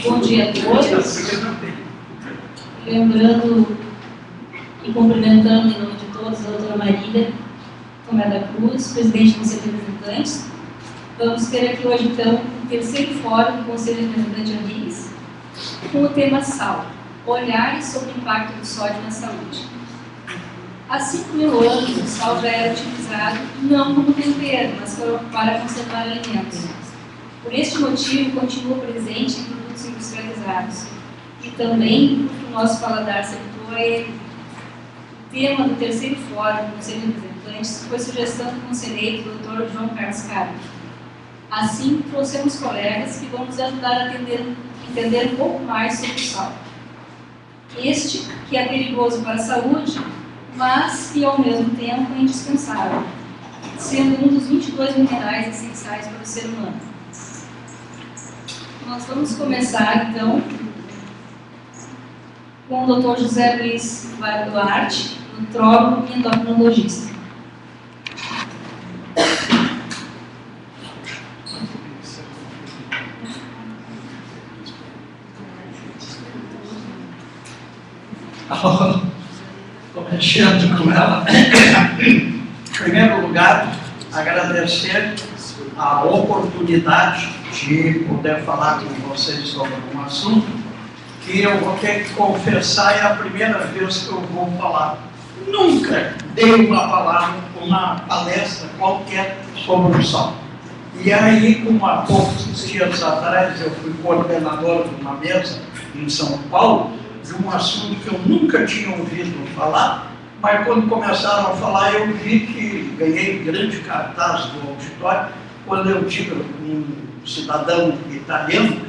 Bom dia a todos. Lembrando e cumprimentando em nome de todos a doutora Marília Tomé da Cruz, presidente do Conselho de Representantes. Vamos ter aqui hoje, então, o terceiro fórum do Conselho de Representantes de Amigos, com o tema sal, olhares sobre o impacto do sódio na saúde. Há 5.000 anos, o sal já era utilizado não como tempero, mas para conservar alimentos. Por este motivo, continua presente em produtos industrializados. E também, porque o nosso paladar acertou a ele. O tema do terceiro fórum do Conselho de Representantes foi sugestão do conselheiro Dr. João Carlos Caro. Assim, trouxemos colegas que vão nos ajudar a entender um pouco mais sobre o sal. Este, que é perigoso para a saúde, mas que ao mesmo tempo é indispensável, sendo um dos 22 minerais essenciais para o ser humano. Nós vamos começar, então, com o Dr. José Luiz Vara Duarte, nutrólogo e endocrinologista. Começando com ela, em primeiro lugar, agradecer a oportunidade de poder falar com vocês sobre um assunto que eu vou ter que confessar, é a primeira vez que eu vou falar. Nunca dei uma palestra qualquer sobre o sal. E aí, como há poucos dias atrás, eu fui coordenador de uma mesa em São Paulo, de um assunto que eu nunca tinha ouvido falar, mas quando começaram a falar, eu vi que ganhei grande cartaz do auditório, quando eu tive um cidadão italiano,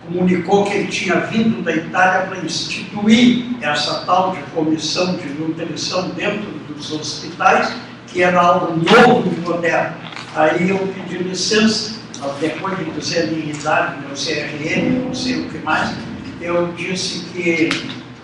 comunicou que ele tinha vindo da Itália para instituir essa tal de comissão de nutrição dentro dos hospitais, que era algo novo e moderno. Aí eu pedi licença, depois de dizer minha idade, meu CRM, não sei o que mais, eu disse que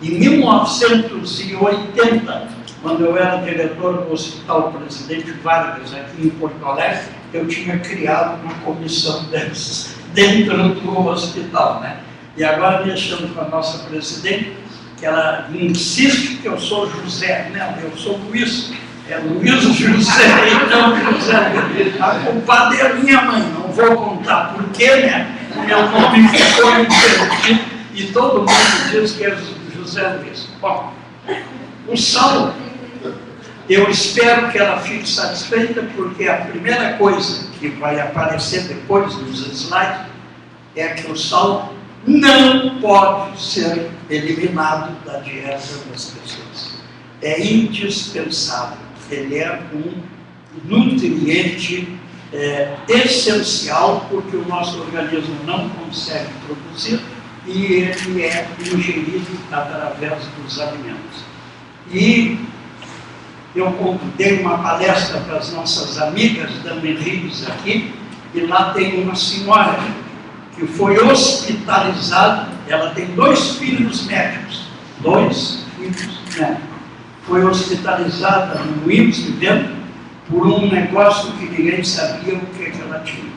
em 1980, quando eu era diretor do Hospital Presidente Vargas, aqui em Porto Alegre, eu tinha criado uma comissão dessas dentro do hospital, né? E agora, mexendo com a nossa presidente, que ela insiste que eu sou José, né? Eu sou Luiz, é Luiz José, então José. A culpada é a minha mãe, não vou contar por quê, né? O meu nome ficou invertido e todo mundo diz que é José Luiz. Bom, o sal, eu espero que ela fique satisfeita, porque a primeira coisa que vai aparecer depois dos slides é que o sal não pode ser eliminado da dieta das pessoas. É indispensável. Ele é um nutriente essencial, porque o nosso organismo não consegue produzir e ele é ingerido através dos alimentos. E eu dei uma palestra para as nossas amigas da Merriles aqui, e lá tem uma senhora que foi hospitalizada, ela tem 2 filhos médicos, foi hospitalizada no IMSS dentro por um negócio que ninguém sabia o que ela tinha.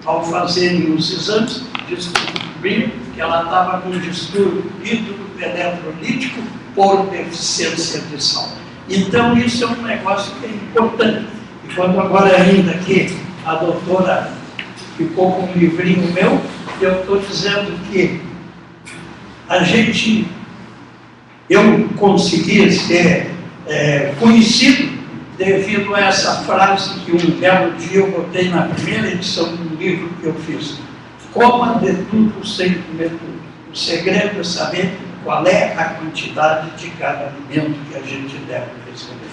Ao fazerem os exames, descobriram que ela estava com distúrbio hidroeletrolítico por deficiência de sal. Então, isso é um negócio que é importante. E quando agora ainda que a doutora ficou com um livrinho meu, eu estou dizendo que eu consegui ser conhecido devido a essa frase que um belo dia eu botei na primeira edição de um livro que eu fiz. Coma de tudo sem comer tudo. O segredo é saber qual é a quantidade de cada alimento que a gente deve receber.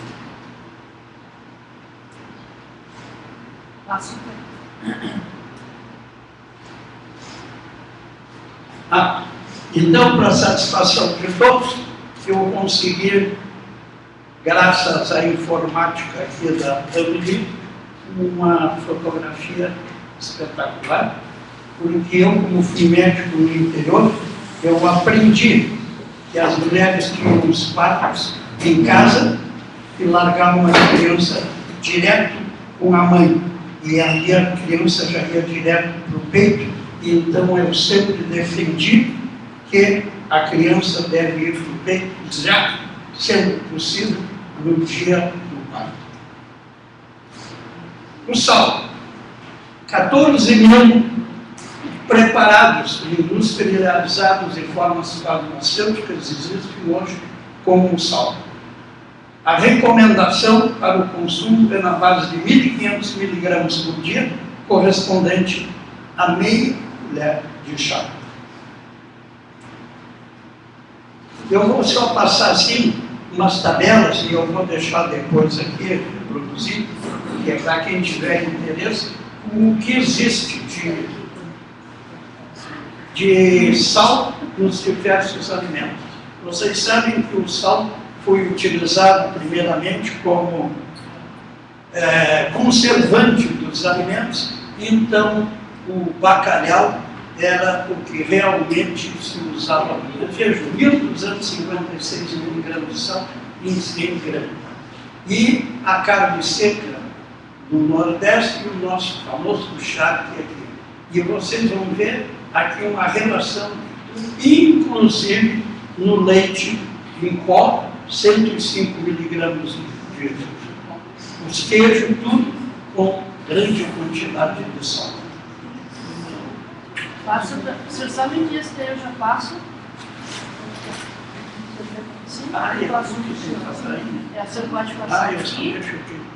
Então, para satisfação de todos, eu consegui, graças à informática aqui da Emily, uma fotografia espetacular, porque eu, como fui médico no interior, eu aprendi que as mulheres tinham os partos em casa e largavam a criança direto com a mãe. E ali a criança já ia direto para o peito Então eu sempre defendi que a criança deve ir para o peito já, sendo possível, no dia do parto. O sal. 14 mil preparados, industrializados de formas farmacêuticas existem hoje como o sal. A recomendação para o consumo é na base de 1.500 miligramas por dia, correspondente a meia colher de chá. Eu vou só passar assim umas tabelas, e eu vou deixar depois aqui produzido, que é para quem tiver interesse, o que existe de sal nos diversos alimentos. Vocês sabem que o sal foi utilizado primeiramente como conservante dos alimentos, então o bacalhau era o que realmente se usava. Veja, 1.256 miligramas de sal em 100 gramas. E a carne seca do Nordeste e o nosso famoso charque aqui. E vocês vão ver aqui uma relação, inclusive no leite em pó, 105 miligramas de os queijos, tudo com grande quantidade de sal. Vocês sabem que esse daí eu já passo? Sim, eu passo aqui. Você pode passar aqui,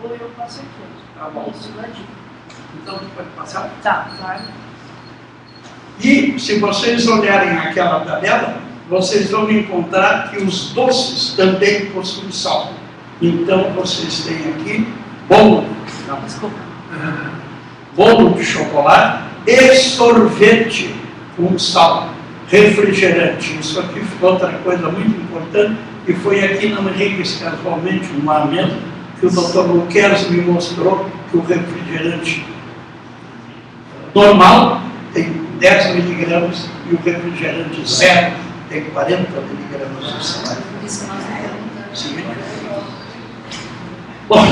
ou eu passo aqui. Tá bom. Isso, ladinho. Então, tu pode passar? Tá, claro. E, se vocês olharem aquela tabela, vocês vão encontrar que os doces também possuem sal. Então, vocês têm aqui bolo. Desculpa. Bolo de chocolate e sorvete com sal, refrigerante. Isso aqui foi outra coisa muito importante, e foi aqui na Henriques, casualmente, numa mesa, que o Dr. Luquez me mostrou que o refrigerante normal tem 10 miligramas e o refrigerante zero tem 40 miligramas de sal. Sim. Bom,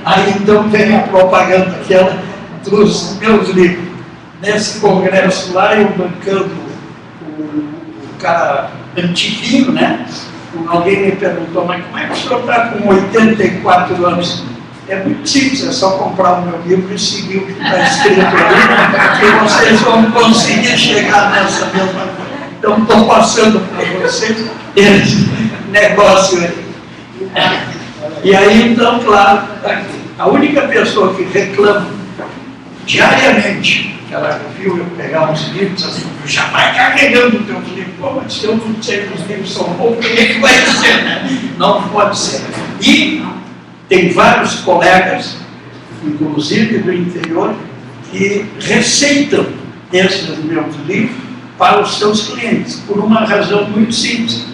aí então vem a propaganda aquela dos meus livros. Nesse congresso lá, eu bancando o cara antiguinho, né? Alguém me perguntou, mas como é que o senhor está com 84 anos? É muito simples, é só comprar o meu livro e seguir o que está escrito ali, que vocês vão conseguir chegar nessa mesma coisa. Então, estou passando para vocês esse negócio aí. E aí, então, claro, a única pessoa que reclama diariamente, que ela viu eu pegar uns livros, assim, já vai carregando o teu livro. Pô, mas se eu não sei que os livros são bons, como é que vai ser, né? Não pode ser. E tem vários colegas, inclusive do interior, que receitam esses meus livros para os seus clientes, por uma razão muito simples.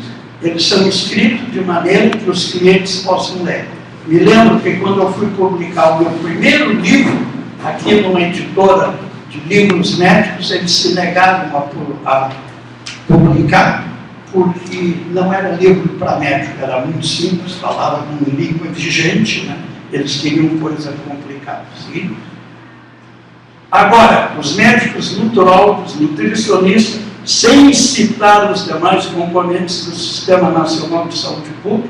Eles são escritos de maneira que os clientes possam ler. Me lembro que quando eu fui publicar o meu primeiro livro, aqui numa editora de livros médicos, eles se negaram a publicar, porque não era livro para médico, era muito simples, falava com língua de gente, né? Eles queriam coisa complicada. Sim? Agora, os médicos nutrólogos, nutricionistas, sem citar os demais componentes do Sistema Nacional de Saúde Pública,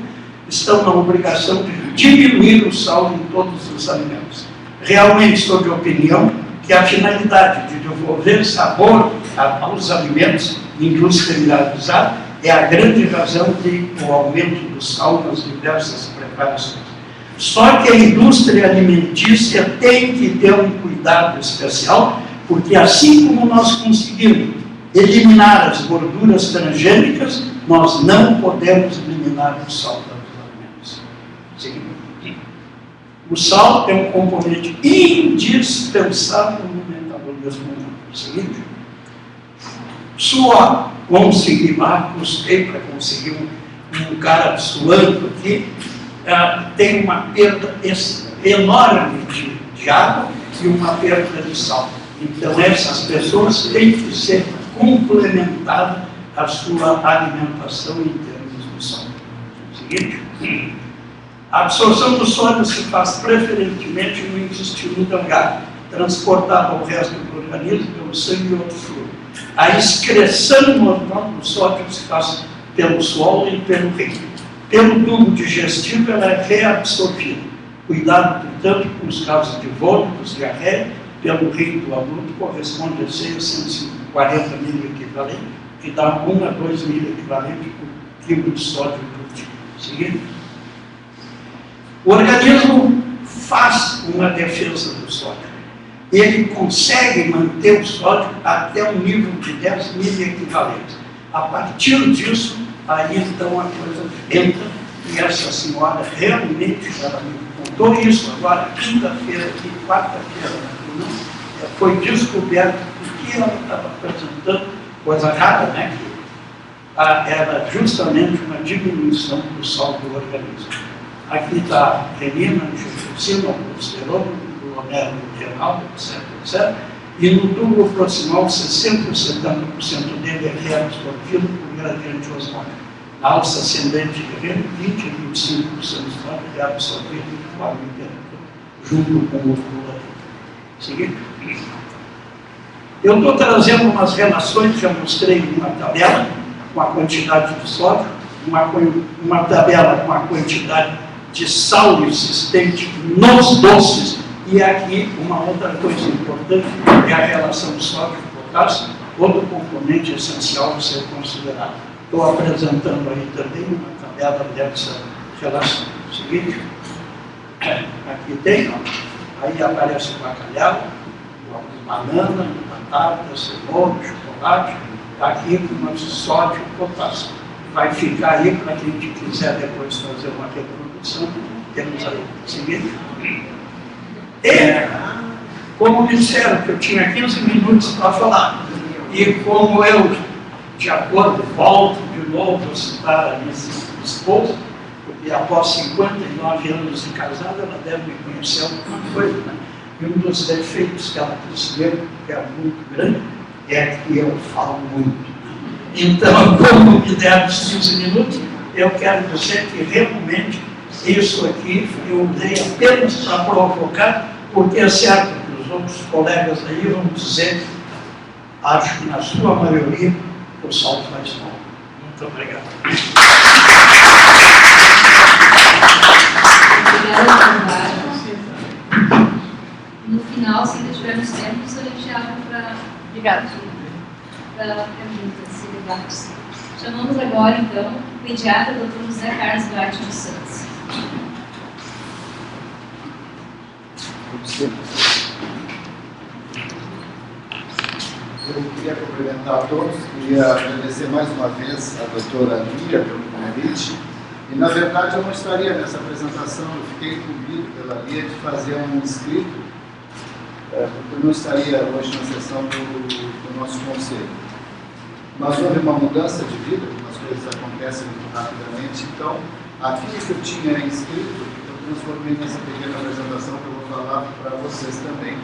estão na obrigação de diminuir o sal em todos os alimentos. Realmente sou de opinião que a finalidade de devolver sabor aos alimentos industrializados é a grande razão do aumento do sal nas diversas preparações. Só que a indústria alimentícia tem que ter um cuidado especial, porque assim como nós conseguimos eliminar as gorduras transgênicas, nós não podemos eliminar o sal dos alimentos. Sim. O sal é um componente indispensável no metabolismo humano. Seguinte, suor, conseguir lá, custei para conseguir um cara suando aqui, tem uma perda enorme de água e uma perda de sal. Então essas pessoas têm que ser complementadas a sua alimentação em termos de sal. Seguinte, a absorção do sódio se faz preferentemente no intestino delgado, transportado ao resto do organismo pelo sangue e outros fluidos. A excreção normal do sódio se faz pelo suor e pelo rim. Pelo tubo digestivo, ela é reabsorvida. Cuidado, portanto, com os casos de vômitos, diarreia, pelo rim do adulto, corresponde a 640 mil equivalente, que dá 1 a 2 mil equivalente por quilo de sódio por dia. Seguinte. O organismo faz uma defesa do sódio. Ele consegue manter o sódio até um nível de 10 mil equivalentes. A partir disso, aí então a coisa entra, e essa senhora realmente, ela me contou isso agora, quinta-feira, quarta-feira, foi descoberto que ela estava apresentando, coisa rara, né? Era justamente uma diminuição do sal do organismo. Aqui está a renina, angiotensina, aldosterona, glomérula renal, etc, etc. E no tubo proximal, 60% ou 70% dele é reabsorvido por gradiente osmótico. Na alça ascendente de renina, 20 a 25% só é reabsorvido de forma interna, junto com o musculatura. Seguinte. Eu estou trazendo umas relações, já mostrei uma tabela com a quantidade de sódio, uma tabela com a quantidade de sal existente nos doces, e aqui uma outra coisa importante é a relação sódio-potássio, outro componente essencial a ser considerado. Estou apresentando aí também uma tabela dessa relação. Seguinte, aqui tem, ó, aí aparece o bacalhau, banana, batata, cenoura, chocolate, aqui com o sódio e potássio. Vai ficar aí para quem quiser depois fazer uma reprodução. Temos aí o seguinte. Como me disseram que eu tinha 15 minutos para falar, e como eu, de acordo, volto de novo a citar a minha esposa, porque após 59 anos de casada, ela deve me conhecer alguma coisa, né? E um dos defeitos que ela percebeu, que é muito grande, é que eu falo muito. Então, como me deram os 15 minutos, eu quero dizer que realmente isso aqui eu usei apenas para provocar, porque é certo que os outros colegas aí vão dizer, acho que na sua maioria, o sal faz mal. Muito obrigado. Obrigada, no final, se ainda tivermos tempo, a gente abre para perguntas e debates. Chamamos agora, então, o pediatra Dr. José Carlos Duarte dos Santos. Eu queria cumprimentar a todos, queria agradecer mais uma vez a doutora Lia pelo convite. E, na verdade, eu não estaria nessa apresentação, eu fiquei incumbido pela Lia de fazer um escrito, porque eu não estaria hoje na sessão do nosso conselho. Mas houve uma mudança de vida, as coisas acontecem muito rapidamente, então, aquilo que eu tinha inscrito, eu transformei nessa pequena apresentação que eu vou falar para vocês também,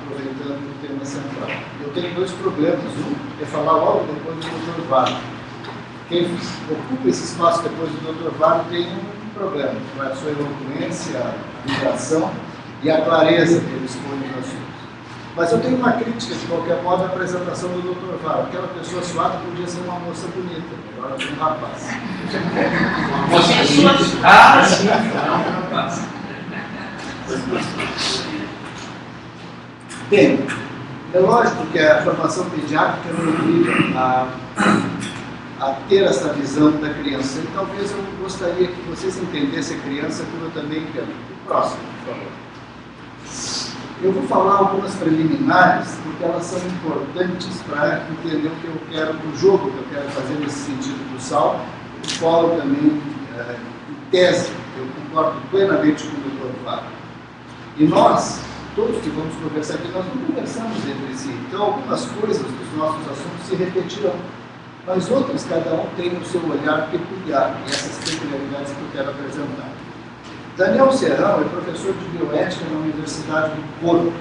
aproveitando o tema central. Eu tenho dois problemas. Um é falar logo depois do Dr. Vale. Quem ocupa esse espaço depois do Dr. Vale tem um problema, que é a sua eloquência, a vibração e a clareza que ele expõe nos assuntos. Mas eu tenho uma crítica, de qualquer modo, à apresentação do Dr. Vale. Aquela pessoa suada podia ser uma moça bonita, agora tem um rapaz. Uma moça bonita? Ah, sim, um rapaz. Bem, é lógico que a formação pediátrica não obriga a ter essa visão da criança. E talvez eu gostaria que vocês entendessem a criança como eu também entendo. O próximo, por favor. Eu vou falar algumas preliminares, porque elas são importantes para entender o que eu quero, o jogo que eu quero fazer nesse sentido do sal. Eu falo também, em tese, eu concordo plenamente com o Dr. Fábio. E nós, todos que vamos conversar aqui, nós não conversamos entre si. Então, algumas coisas dos nossos assuntos se repetirão. Mas outras, cada um tem o seu olhar peculiar. E essas peculiaridades que eu quero apresentar. Daniel Serrão é professor de bioética na Universidade do Porto.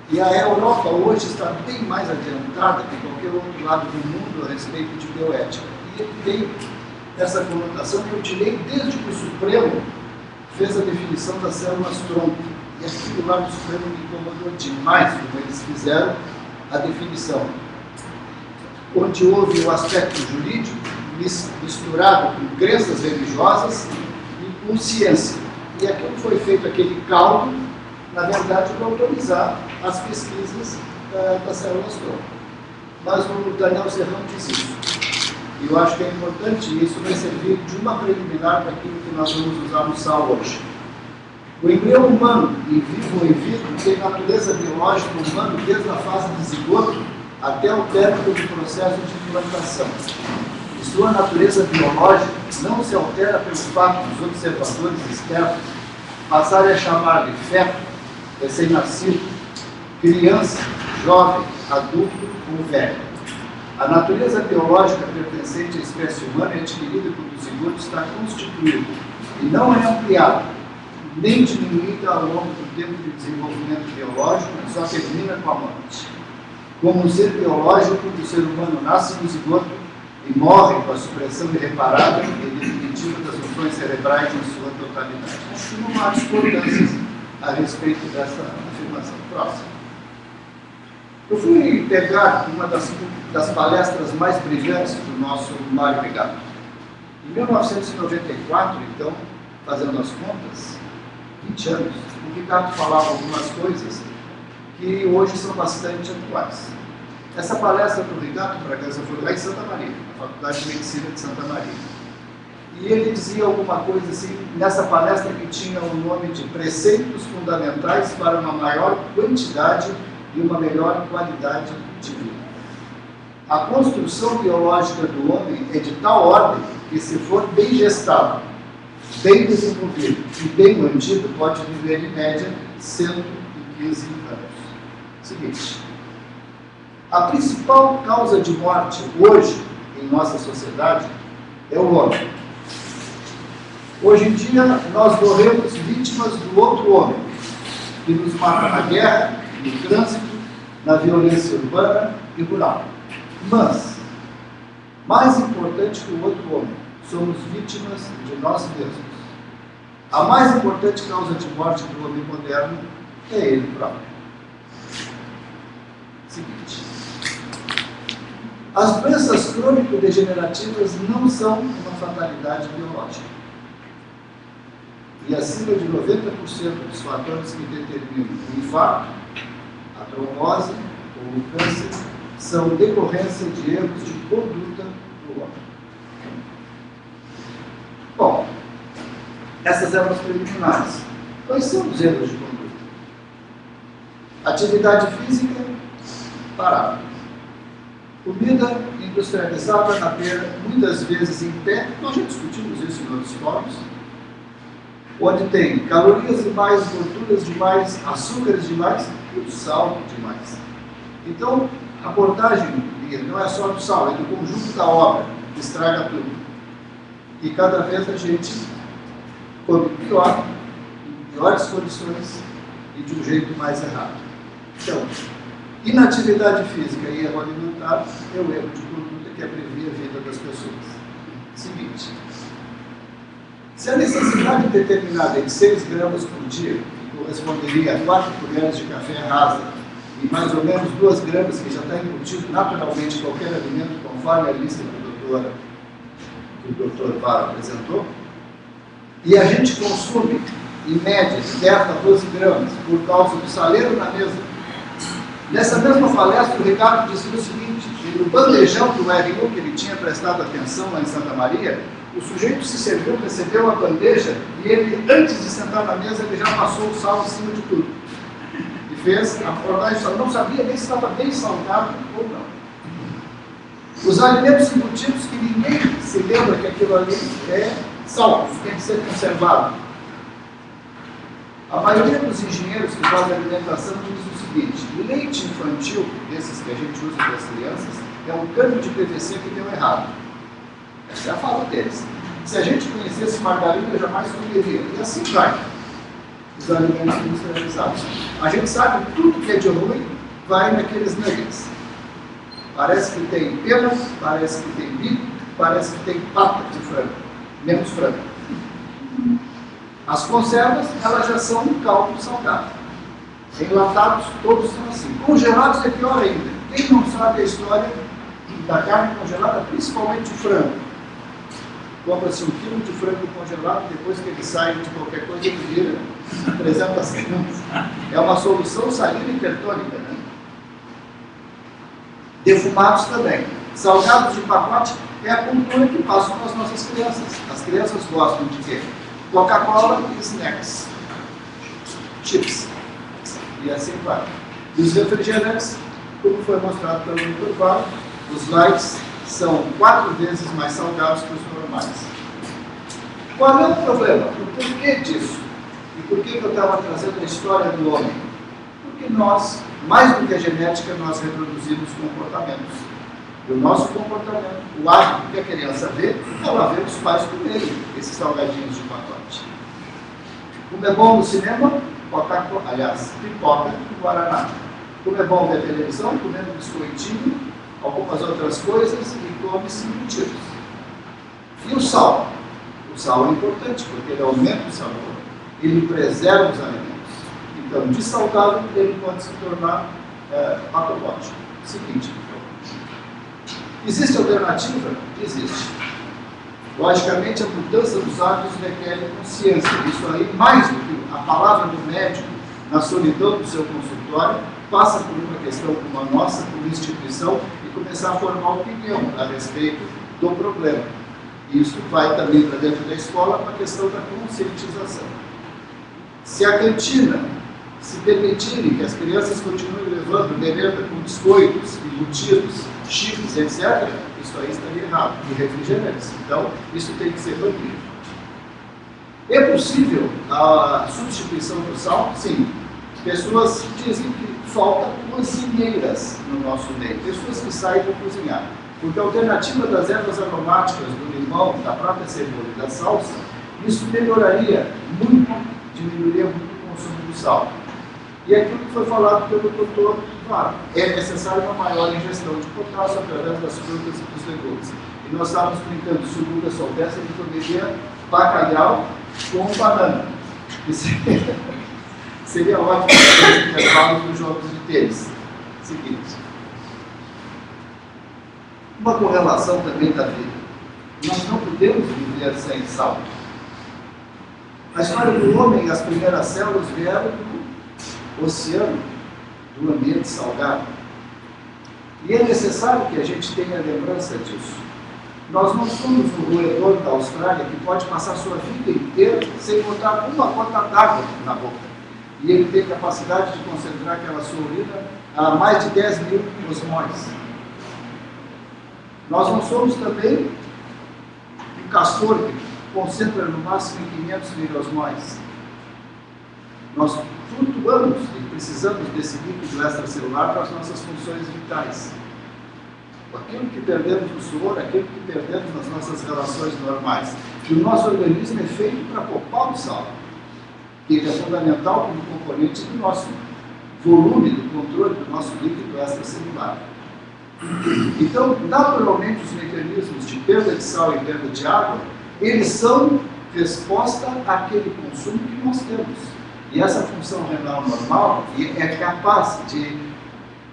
E a Europa hoje está bem mais adiantada que qualquer outro lado do mundo a respeito de bioética. E ele tem essa conotação que eu tirei desde que o Supremo fez a definição das células-tronco. E aquilo lá no Supremo me incomodou demais, como eles fizeram a definição, onde houve o aspecto jurídico misturado com crenças religiosas e com ciência. E aquilo foi feito, aquele caldo, na verdade, para autorizar as pesquisas das células tronco. Mas o Daniel Serrão diz isso. E eu acho que é importante, e isso vai servir de uma preliminar para aquilo que nós vamos usar no SAL hoje. O embrião humano, em vivo ou in vitro, tem natureza biológica humana desde a fase de zigoto até o término do processo de implantação. E sua natureza biológica não se altera pelo fato dos observadores externos passarem a chamar de feto, recém-nascido, criança, jovem, adulto ou velho. A natureza biológica pertencente à espécie humana é adquirida quando o zigoto está constituído e não é ampliada, nem diminuída ao longo do tempo de desenvolvimento biológico, que só termina com a morte. Como um ser biológico, o ser humano nasce no zigoto e morre com a supressão irreparável e definitiva das funções cerebrais em sua totalidade. Acho que não há discordâncias a respeito dessa afirmação. Próximo. Eu fui pegar uma das palestras mais brilhantes do nosso Mário Rigato. Em 1994, então, fazendo as contas, 20 anos, o Rigato falava algumas coisas que hoje são bastante atuais. Essa palestra do Rigato, para casa, foi lá em Santa Maria, na Faculdade de Medicina de Santa Maria. E ele dizia alguma coisa assim, nessa palestra que tinha o nome de Preceitos Fundamentais para uma maior quantidade e uma melhor qualidade de vida. A construção biológica do homem é de tal ordem que, se for bem gestado, bem desenvolvido e bem mantido, pode viver em média 115 anos. Seguinte, a principal causa de morte hoje em nossa sociedade é o homem. Hoje em dia, nós morremos vítimas do outro homem, que nos mata na guerra, no trânsito, na violência urbana e rural. Mas, mais importante que o outro homem, somos vítimas de nós mesmos. A mais importante causa de morte do homem moderno é ele próprio. Seguinte. As doenças crônico-degenerativas não são uma fatalidade biológica. E acima de 90% dos fatores que determinam o infarto, a trombose ou o câncer são decorrência de erros de conduta do homem. Bom, essas eram as preliminares. Quais são os erros de conduta? Atividade física parada. Comida industrializada na beira, muitas vezes em pé, nós já discutimos isso em outros fóruns, onde tem calorias demais, gorduras demais, açúcares demais e o sal demais. Então, a abordagem não é só do sal, é do conjunto da obra, que estraga tudo. E cada vez a gente come pior, em piores condições e de um jeito mais errado. Então, inatividade física e erro alimentar é o erro de conduta que abrevia a vida das pessoas. Seguinte. Se a necessidade determinada é de 6 gramas por dia, que corresponderia a 4 colheres de café rasa, e mais ou menos 2 gramas, que já está embutido naturalmente em qualquer alimento, conforme a lista que o Dr. Vara apresentou, e a gente consome, em média, de 10 a 12 gramas, por causa do saleiro na mesa. Nessa mesma palestra, o Ricardo dizia o seguinte, que no bandejão do RU que ele tinha prestado atenção lá em Santa Maria, o sujeito se serviu, recebeu a bandeja e ele, antes de sentar na mesa, ele já passou o sal em cima de tudo. E fez a abordagem, só não sabia nem se estava bem salgado ou não. Os alimentos embutidos que ninguém se lembra que aquilo ali é sal, tem que ser conservado. A maioria dos engenheiros que fazem alimentação diz o seguinte, leite infantil, desses que a gente usa para as crianças, é um cano de PVC que deu errado. Essa é a fala deles. Se a gente conhecesse margarina, eu jamais comeria. E assim vai. Os alimentos industrializados. A gente sabe que tudo que é de ruim vai naqueles nuggets. Parece que tem pena, parece que tem bico, parece que tem pata de frango. Menos frango. As conservas, elas já são um cálculo salgado. Enlatados, todos são assim. Congelados é pior ainda. Quem não sabe a história da carne congelada, principalmente o frango? Compra-se 1 quilo de frango congelado, depois que ele sai de qualquer coisa, ele vira 300 gramas. É uma solução salina hipertônica, né? Defumados também. Salgados de pacote é a cultura que passa com as nossas crianças. As crianças gostam de quê? Coca-Cola e snacks. Chips. E assim vai. E os refrigerantes, como foi mostrado pelo Dr. Vale, os lights são 4 vezes mais salgados que os normais. Qual é o problema? O porquê disso? E por que eu estava trazendo a história do homem? Porque nós, mais do que a genética, nós reproduzimos comportamentos. E o nosso comportamento, o hábito que a criança vê, ela vê os pais comerem esses salgadinhos de pacote. Como é bom no cinema, Coca-Cola, aliás, pipoca e guaraná. Como é bom ver televisão, comendo biscoitinho, algumas outras coisas e come-se embutidos. E o sal? O sal é importante porque ele aumenta o sabor, ele preserva os alimentos. Então, de saudável, ele pode se tornar patológico. Seguinte, existe alternativa? Existe. Logicamente, a mudança dos hábitos requer consciência. Isso aí, mais do que a palavra do médico na solidão do seu consultório, passa por uma questão como a nossa, como instituição, e começar a formar opinião a respeito do problema. E isso vai também para dentro da escola para a questão da conscientização. Se a cantina se permitirem que as crianças continuem levando merenda com biscoitos, embutidos, chips, etc., isso aí estaria errado, e refrigerantes. Então, isso tem que ser banido. É possível a substituição do sal? Sim. Pessoas dizem que falta cozinheiras no nosso meio, pessoas que saibam cozinhar. Porque a alternativa das ervas aromáticas, do limão, da própria cebola e da salsa, isso melhoraria muito, diminuiria muito o consumo do sal. E aquilo que foi falado pelo doutor Vale, é necessário uma maior ingestão de potássio através das frutas e dos legumes. E nós estávamos brincando, se o Lula soubesse, ele comeria bacalhau com banana. Isso seria ótimo para os intervalos dos jogos de tênis. Seguinte. Uma correlação também da vida. Nós não podemos viver sem sal. A história do homem, as primeiras células vieram do oceano, do ambiente salgado. E é necessário que a gente tenha lembrança disso. Nós não somos um roedor da Austrália que pode passar sua vida inteira sem botar uma gota d'água na boca. E ele tem capacidade de concentrar aquela sua urina a mais de 10 mil osmóis. Nós não somos também um castor que concentra no máximo em 500 miliosmóis. Nós flutuamos e precisamos desse líquido extracelular para as nossas funções vitais. Aquilo que perdemos no suor, aquilo que perdemos nas nossas relações normais. E o nosso organismo é feito para poupar o sal, que ele é fundamental como componente do nosso volume, do controle do nosso líquido extracelular. Então, naturalmente, os mecanismos de perda de sal e perda de água, eles são resposta àquele consumo que nós temos. E essa função renal normal é capaz de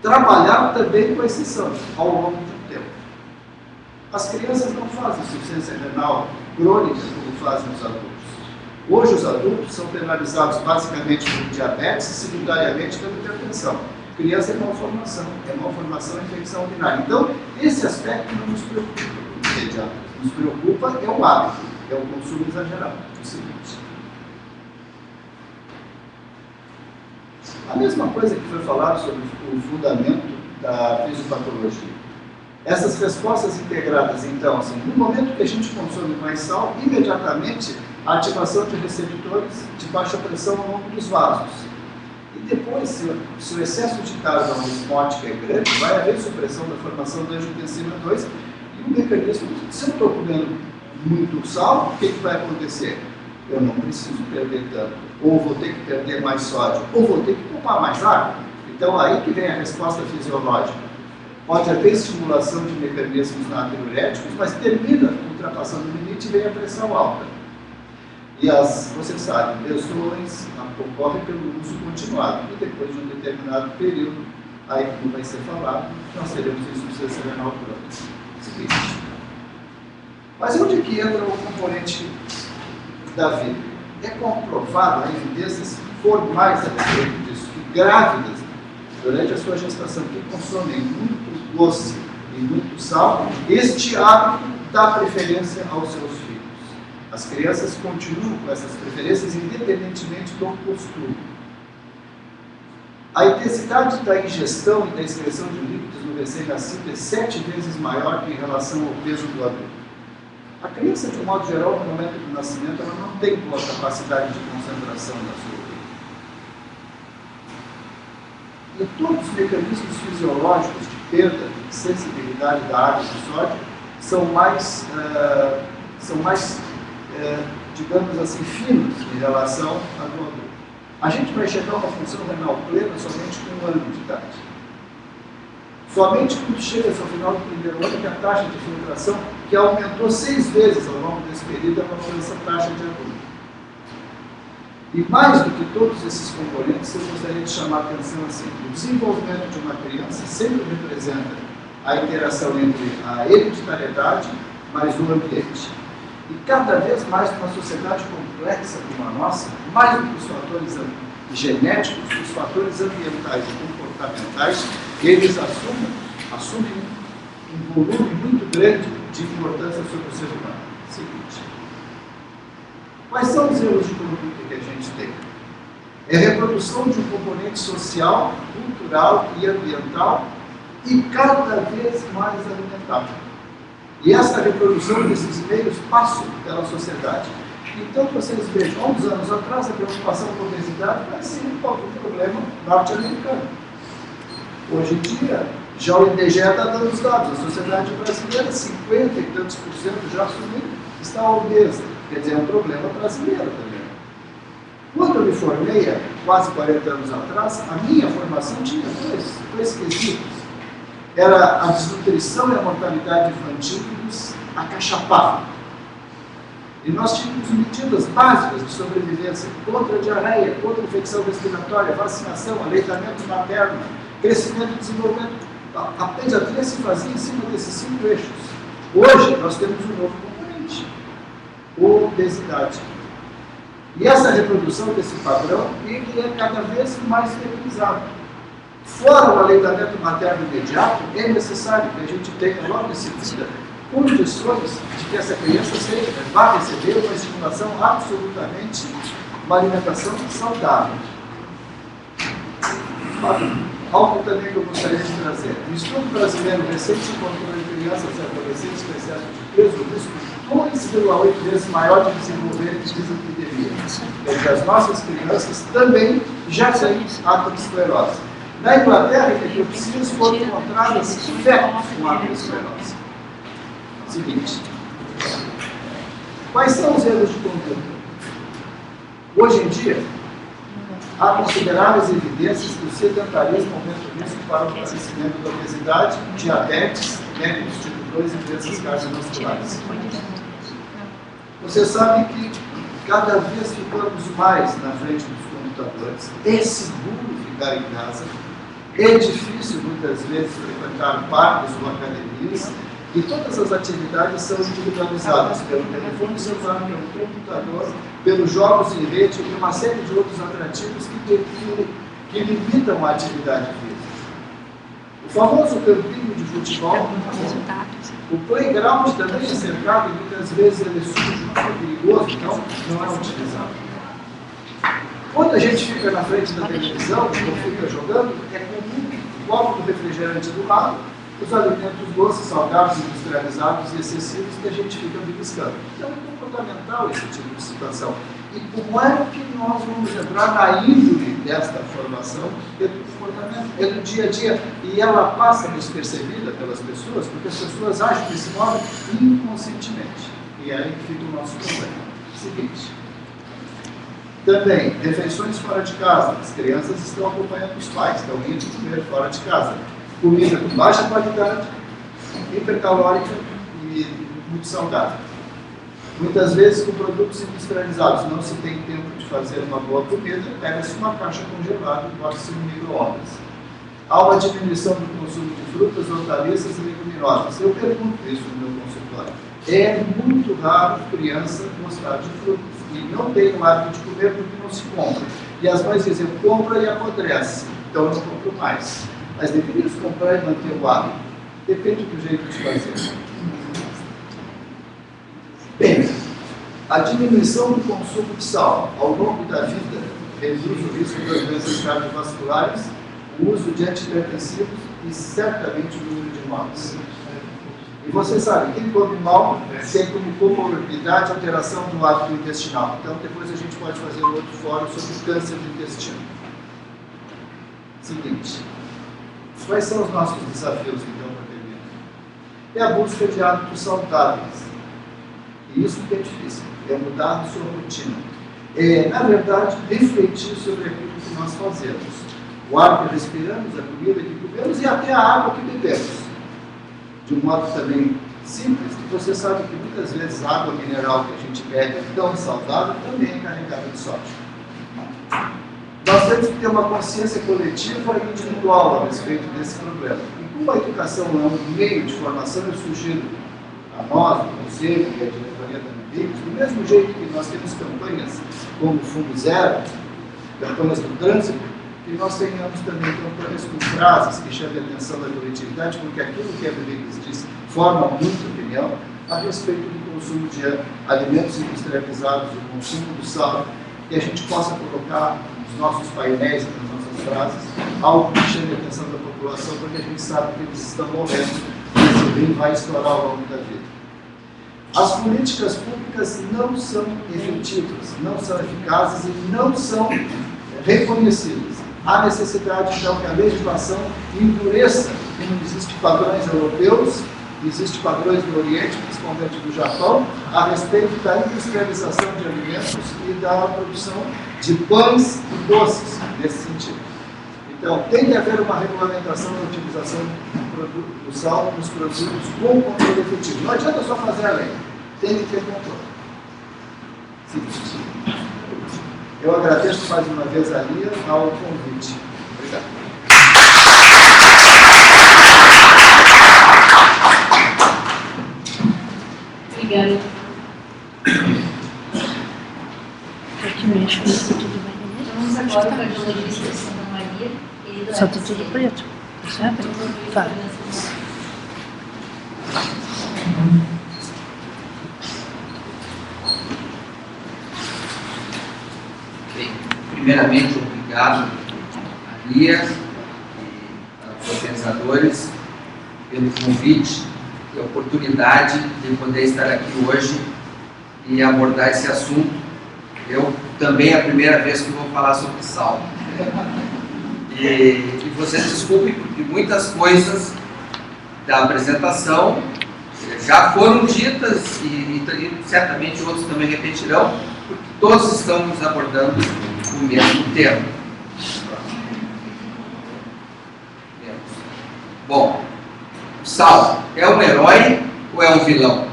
trabalhar também com esse sal ao longo de um tempo. As crianças não fazem insuficiência renal crônica como fazem os adultos. Hoje os adultos são penalizados basicamente por diabetes e secundariamente pela hipertensão. Criança é malformação e infecção urinária. Então, esse aspecto não nos preocupa imediato. Nos preocupa é o hábito, é o consumo exagerado. É o seguinte. A mesma coisa que foi falado sobre o fundamento da fisiopatologia. Essas respostas integradas, então, assim, no momento que a gente consome mais sal, imediatamente a ativação de receptores de baixa pressão ao longo dos vasos. E depois, se o excesso de carga osmótica é grande, vai haver supressão da formação da angiotensina 2 e o mecanismo, se eu estou comendo muito sal, o que vai acontecer? Eu não preciso perder tanto, ou vou ter que perder mais sódio, ou vou ter que poupar mais água. Então, aí que vem a resposta fisiológica. Pode haver estimulação de mecanismos natriuréticos, mas termina ultrapassando o limite e vem a pressão alta. E vocês sabem, lesões ocorrem pelo uso continuado, e depois de um determinado período, aí como vai ser falado, nós teremos insuficiência renal crônica. Seguinte. Mas onde que entra o componente da vida? É comprovado, há evidências formais a respeito disso, que grávidas, durante a sua gestação, que consomem muito doce e muito sal, este hábito dá preferência aos seus filhos. As crianças continuam com essas preferências independentemente do costume. A intensidade da ingestão e da excreção de líquidos no recém-nascido é 7 vezes maior que em relação ao peso do adulto. A criança, de um modo geral, no momento do nascimento, ela não tem boa capacidade de concentração na sua vida. E todos os mecanismos fisiológicos de perda de sensibilidade da água do sódio são mais digamos assim, finos em relação ao adulto. A gente vai chegar a uma função renal plena somente com 1 ano de idade. Somente quando chega ao final do primeiro ano que a taxa de filtração, que aumentou 6 vezes ao longo desse período, alcança a taxa de adulto. E mais do que todos esses componentes, eu gostaria de chamar a atenção assim, o desenvolvimento de uma criança sempre representa a interação entre a hereditariedade mais o ambiente. E cada vez mais numa sociedade complexa como a nossa, mais do que os fatores genéticos, os fatores ambientais e comportamentais, eles assumem um volume muito grande de importância sobre o ser humano. Seguinte. Quais são os erros de conduta que a gente tem? É a reprodução de um componente social, cultural e ambiental e cada vez mais alimentar. E essa reprodução desses meios passa pela sociedade. Então, vocês vejam, há uns anos atrás, a preocupação com a obesidade parecia um problema norte-americano. Hoje em dia, já o IBGE está dando os dados. A sociedade brasileira, 50 e tantos por cento já assumiu, está obesa. Quer dizer, é um problema brasileiro também. Quando eu me formei, há quase 40 anos atrás, a minha formação tinha dois quesitos. Era a desnutrição e a mortalidade infantil que nos acachapava. E nós tínhamos medidas básicas de sobrevivência contra a diarreia, contra a infecção respiratória, vacinação, aleitamento materno, crescimento e desenvolvimento. A pediatria se fazia em cima desses 5 eixos. Hoje, nós temos um novo componente, obesidade. E essa reprodução desse padrão, ele é cada vez mais feminizado. Fora o aleitamento materno imediato, é necessário que a gente tenha logo em seguida condições de que essa criança vá receber uma estimulação absolutamente, uma alimentação saudável. Algo também que eu gostaria de trazer. O estudo brasileiro recente encontrou em crianças e adolescentes com excesso de peso o risco 2,8 vezes maior de desenvolver dislipidemia. Quer dizer, as nossas crianças também já têm aterosclerose. Na Inglaterra, etiopsias foram encontradas fetos com aterosclerose. Seguinte. Quais são os erros de conduta? Hoje em dia, há consideráveis evidências que o sedentarismo aumenta o risco para o aparecimento da obesidade, diabetes, diabetes tipo 2 e doenças cardiovasculares. Você sabe que cada vez ficamos mais na frente dos computadores. É seguro ficar em casa. É difícil, muitas vezes, frequentar parques ou academias. E todas as atividades são individualizadas pelo telefone celular, pelo computador, pelos jogos em rede e uma série de outros atrativos que limitam a atividade física. O famoso campinho de futebol, o playground também é cercado e muitas vezes ele é sujo, é perigoso, então não é utilizado. Quando a gente fica na frente da televisão, ou fica jogando, é comum o copo do refrigerante do lado, os alimentos doces, salgados, industrializados e excessivos que a gente fica beliscando. Então é comportamental esse tipo de situação. E como é que nós vamos entrar na índole desta formação do comportamento? É do dia a dia. E ela passa despercebida pelas pessoas, porque as pessoas agem desse modo inconscientemente. E é aí que fica o nosso problema. Seguinte. Também, refeições fora de casa. As crianças estão acompanhando os pais, estão indo comer fora de casa. Comida com baixa qualidade, hipercalórica e muito saudável. Muitas vezes com produtos industrializados, não se tem tempo de fazer uma boa comida, pega-se uma caixa congelada e bota-se no micro-ondas. há uma diminuição do consumo de frutas, hortaliças e leguminosas. Eu pergunto isso no meu consultório. É muito raro criança gostar de frutas e não tem o hábito de comer porque não se compra. E as mães dizem, compra e apodrece, então eu não compro mais. Mas deveria comprar e manter o hábito. Depende do jeito de fazer. Bem, a diminuição do consumo de sal ao longo da vida reduz o risco das doenças cardiovasculares, o uso de antihipertensivos e certamente o número de mortes. E você sabe, quem come mal tem como comorbidade alteração do hábito intestinal. Então depois a gente pode fazer um outro fórum sobre câncer do intestino. Seguinte, quais são os nossos desafios então para terminar? É a busca de hábitos saudáveis. E isso que é difícil, é mudar a sua rotina. É, na verdade, refletir sobre aquilo que nós fazemos. O ar que respiramos, a comida que comemos e até a água que bebemos. De um modo também simples, que você sabe que muitas vezes a água mineral que a gente bebe tão saudável também é carregada de sódio. Nós temos que ter uma consciência coletiva e individual a respeito desse problema. E como a educação é um meio de formação, eu sugiro a nós, o Conselho e a diretoria da Ambicos, do mesmo jeito que nós temos campanhas como o Fundo Zero, campanhas do trânsito, que nós tenhamos também campanhas com frases que chamem a atenção da coletividade, porque aquilo que a Ambicos diz forma muita opinião a respeito do consumo de alimentos industrializados, o consumo do sal, que a gente possa colocar nos nossos painéis, nas nossas frases, algo que chame a atenção da população, porque a gente sabe que eles estão morrendo e esse bem vai estourar ao longo da vida. As políticas públicas não são efetivas, não são eficazes e não são reconhecidas. Há necessidade, então, que a legislação endureça, porque não existem padrões europeus, existem padrões do Oriente, principalmente do Japão, a respeito da industrialização de alimentos e da produção de pães e doces, nesse sentido. Então, tem que haver uma regulamentação da utilização do sal nos produtos com controle efetivo. Não adianta só fazer a lei, tem que ter controle. Sim. Eu agradeço mais uma vez a Lia ao convite. Obrigado. Obrigada. Vamos agora para a geologista de Santa Maria. Só tudo preto, certo? Tá. Bem, primeiramente, obrigado a Lia e aos organizadores pelo convite e a oportunidade de poder estar aqui hoje e abordar esse assunto. Eu também é a primeira vez que vou falar sobre sal. E vocês desculpem, porque muitas coisas da apresentação já foram ditas e certamente outros também repetirão, porque todos estamos abordando o mesmo tema. Bom, o sal é um herói ou é um vilão?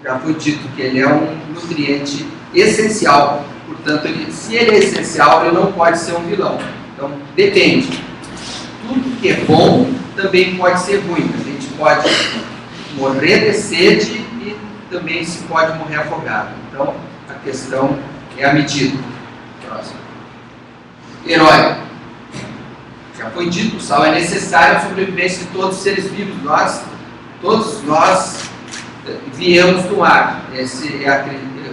Já foi dito que ele é um nutriente essencial, portanto, se ele é essencial, ele não pode ser um vilão. Então, depende. Tudo que é bom também pode ser ruim. A gente pode morrer de sede e também se pode morrer afogado. Então, a questão é a medida. Próximo. Herói. Já foi dito, o sal é necessário à sobrevivência de todos os seres vivos. Todos nós viemos do ar. Esse é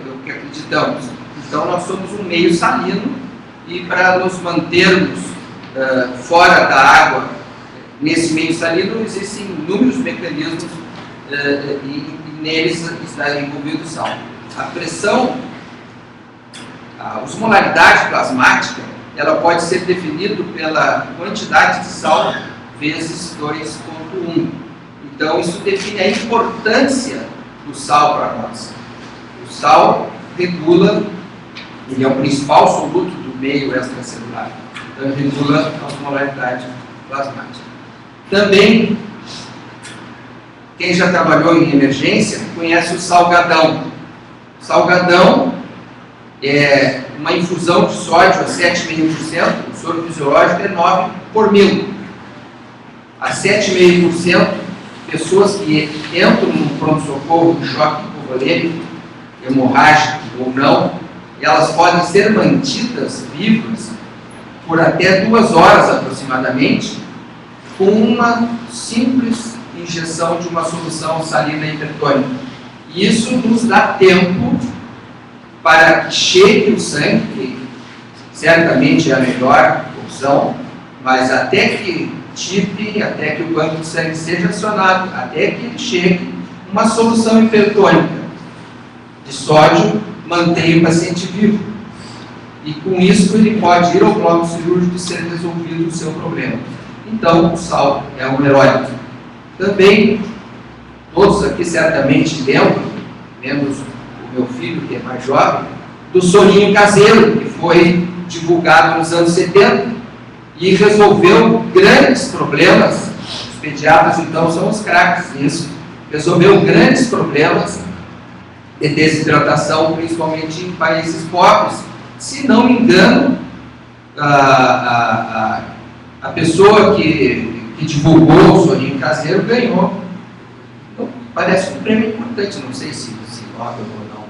o que acreditamos. Então, nós somos um meio salino e para nos mantermos fora da água, nesse meio salino, existem inúmeros mecanismos e neles está envolvido o sal. A pressão, a osmolaridade plasmática, ela pode ser definida pela quantidade de sal vezes 2,1. Então, isso define a importância do sal para nós. O sal regula, ele é o principal soluto do meio extracelular. Então, ele regula a osmolaridade plasmática. Também, quem já trabalhou em emergência conhece o salgadão. O salgadão é uma infusão de sódio a 7,5%, o soro fisiológico é 9 por mil. a 7,5% pessoas que entram no pronto-socorro de choque hipovolêmico, hemorrágico ou não, elas podem ser mantidas vivas por até 2 horas aproximadamente, com uma simples injeção de uma solução salina hipertônica. E isso nos dá tempo para que chegue o sangue, que certamente é a melhor opção, mas até que tipe, até que o banco de sangue seja acionado, até que ele chegue, uma solução hipertônica de sódio mantém o paciente vivo. E com isso ele pode ir ao bloco cirúrgico e ser resolvido o seu problema. Então o sal é um herói. Também, todos aqui certamente lembram, menos o meu filho que é mais jovem, do soninho caseiro, que foi divulgado nos anos 70 e resolveu grandes problemas. Os pediatras então são os craques nisso. Resolveu grandes problemas de desidratação, principalmente em países pobres. Se não me engano, a pessoa que divulgou o soninho caseiro ganhou, parece um prêmio importante, não sei se Nobel ou não,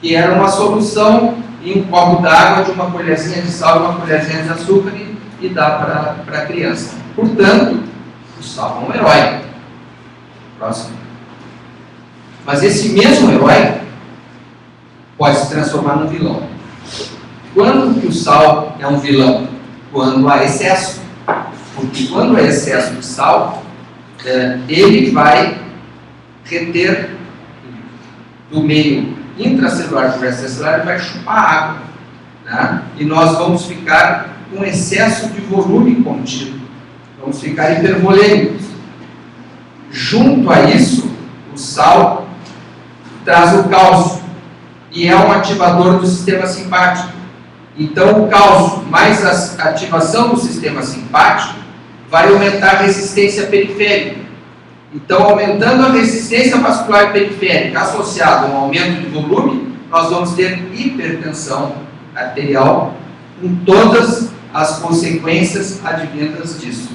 que era uma solução em um copo d'água de uma colherzinha de sal e uma colherzinha de açúcar e dá para a criança. Portanto, o sal é um herói. Próximo. Mas esse mesmo herói pode se transformar num vilão. Quando que o sal é um vilão? Quando há excesso. Porque quando há excesso de sal, ele vai reter do meio intracelular para o extracelular e vai chupar água. Né? E nós vamos ficar com excesso de volume contido. Vamos ficar hipervolêmicos. Junto a isso, o sal traz o cálcio e é um ativador do sistema simpático. Então, o cálcio mais a ativação do sistema simpático vai aumentar a resistência periférica. Então, aumentando a resistência vascular periférica associada a um aumento de volume, nós vamos ter hipertensão arterial com todas as consequências advindas disso.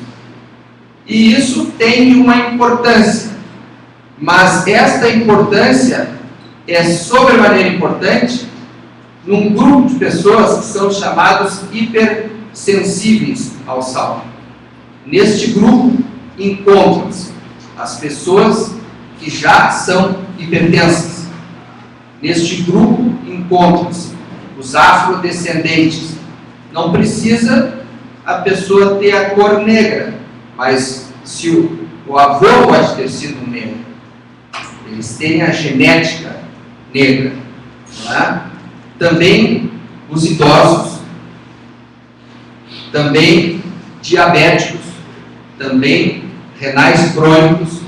E isso tem uma importância, mas esta importância é sobremaneira importante num grupo de pessoas que são chamados hipersensíveis ao sal. Neste grupo encontram-se as pessoas que já são hipertensas. Neste grupo encontram-se os afrodescendentes. Não precisa a pessoa ter a cor negra, mas se o avô pode ter sido negro, eles têm a genética negra. Não é? Também os idosos, também diabéticos, também renais crônicos,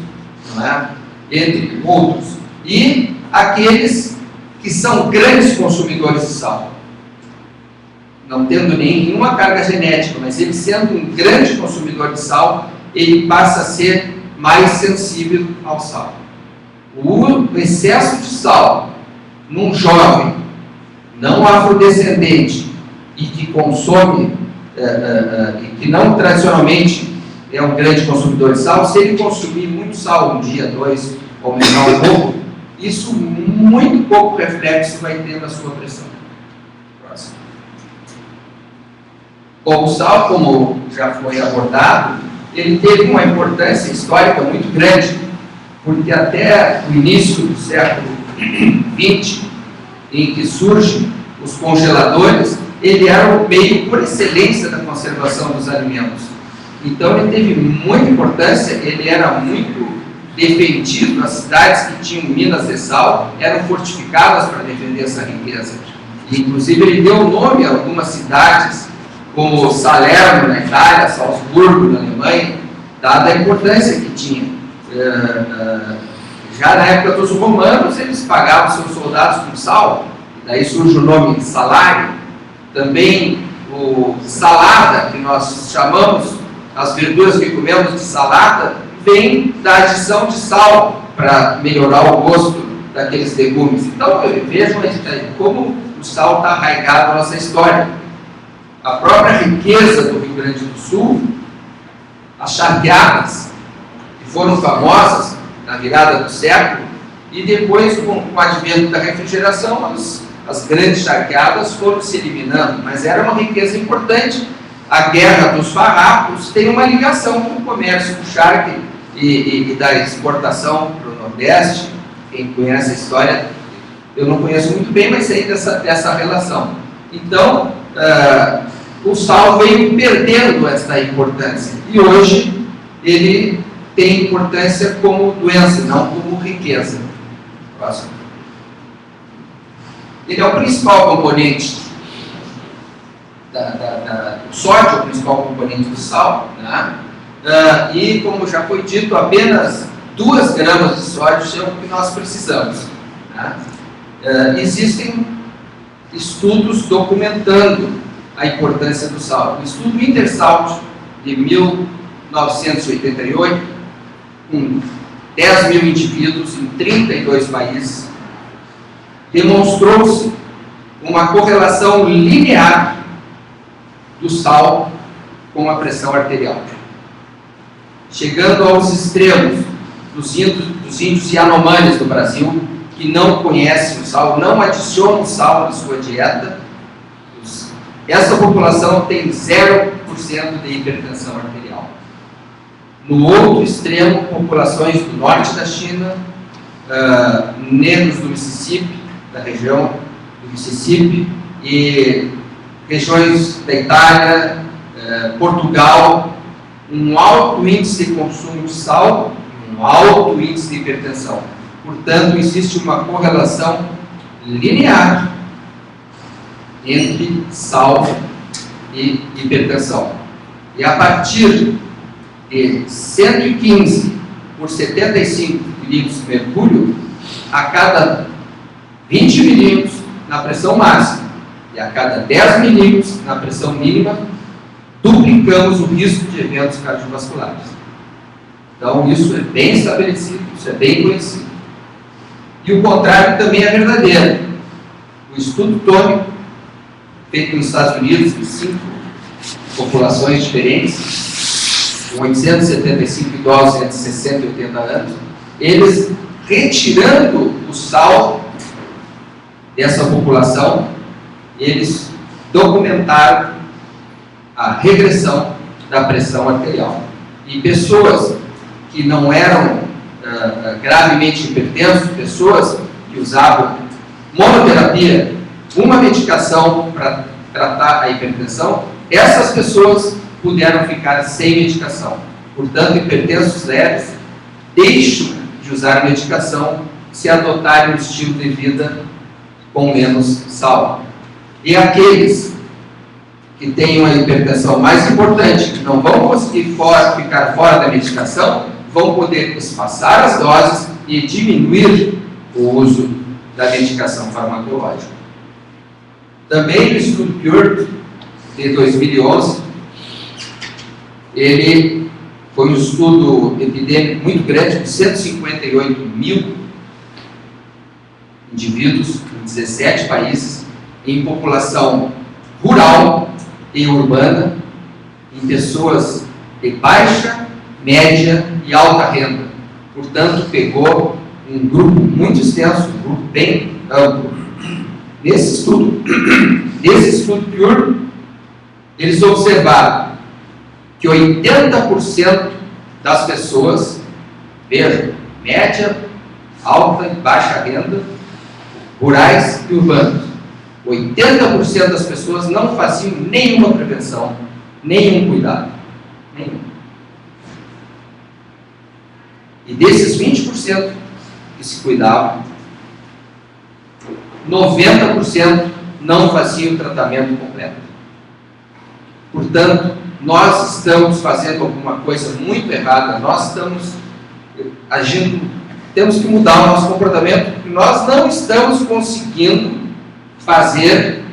não é? Entre outros. E aqueles que são grandes consumidores de sal. Não tendo nenhuma carga genética, mas ele sendo um grande consumidor de sal, ele passa a ser mais sensível ao sal. O excesso de sal num jovem não afrodescendente e que consome, e que não tradicionalmente é um grande consumidor de sal, se ele consumir muito sal um dia, 2, ou aumentar um pouco, isso muito pouco reflexo vai ter na sua pressão. Próximo. Bom, o sal, como já foi abordado, ele teve uma importância histórica muito grande, porque até o início do século XX, em que surgem os congeladores, ele era o meio por excelência da conservação dos alimentos. Então ele teve muita importância, ele era muito defendido, as cidades que tinham minas de sal eram fortificadas para defender essa riqueza. E, inclusive ele deu nome a algumas cidades, como Salerno na Itália, Salzburgo na Alemanha, dada a importância que tinha. Já na época dos romanos, eles pagavam seus soldados com sal, daí surge o nome salário. Também o salada, que nós chamamos, as verduras que comemos de salada, vem da adição de sal para melhorar o gosto daqueles legumes. Então, vejam como o sal está arraigado na nossa história. A própria riqueza do Rio Grande do Sul as charqueadas, que foram famosas na virada do século, e depois, com o advento da refrigeração, as grandes charqueadas foram se eliminando, mas era uma riqueza importante. A guerra dos farrapos tem uma ligação com o comércio do charque e da exportação para o Nordeste. Quem conhece a história, eu não conheço muito bem, mas sei dessa relação. Então, o sal veio perdendo essa importância, e hoje ele tem importância como doença, não como riqueza. Próximo. Ele é o principal componente o sódio é o principal componente do sal, né? E, como já foi dito, apenas 2 gramas de sódio é o que nós precisamos, né? Existem estudos documentando a importância do sal. O estudo Intersalt, de 1988, com 10 mil indivíduos em 32 países, demonstrou-se uma correlação linear do sal com a pressão arterial, chegando aos extremos dos índios Yanomamis do Brasil, que não conhecem o sal, não adicionam sal à sua dieta. Essa população tem 0% de hipertensão arterial. No outro extremo, populações do norte da China, negros do Mississippi, da região do Mississippi, e regiões da Itália, Portugal, um alto índice de consumo de sal, um alto índice de hipertensão. Portanto, existe uma correlação linear entre sal e hipertensão. E a partir de 115 por 75 milímetros de mercúrio, a cada 20 milímetros na pressão máxima e a cada 10 milímetros na pressão mínima, duplicamos o risco de eventos cardiovasculares. Então, isso é bem estabelecido, isso é bem conhecido. E o contrário também é verdadeiro. O estudo tônico, feito nos Estados Unidos, em 5 populações diferentes, com 875 idosos entre 60 e 80 anos, eles, retirando o sal dessa população, eles documentaram a regressão da pressão arterial. E pessoas que não eram gravemente hipertensos, pessoas que usavam monoterapia, uma medicação para tratar a hipertensão, essas pessoas puderam ficar sem medicação. Portanto, hipertensos leves deixam de usar medicação se adotarem um estilo de vida com menos sal. E aqueles que têm uma hipertensão mais importante, que não vão conseguir ficar fora da medicação, vão poder espaçar as doses e diminuir o uso da medicação farmacológica. Também no estudo Pure, de 2011, ele foi um estudo epidêmico muito grande, de 158 mil indivíduos em 17 países, em população rural e urbana, em pessoas de baixa, média e alta renda. Portanto, pegou um grupo muito extenso, um grupo bem amplo. Nesse estudo Pure, eles observaram que 80% das pessoas, vejam, média, alta e baixa renda, rurais e urbanos, 80% das pessoas não faziam nenhuma prevenção, nenhum cuidado. Nenhum. E desses 20% que se cuidavam, 90% não faziam o tratamento completo. Portanto, nós estamos fazendo alguma coisa muito errada, nós estamos agindo, temos que mudar o nosso comportamento, porque nós não estamos conseguindo fazer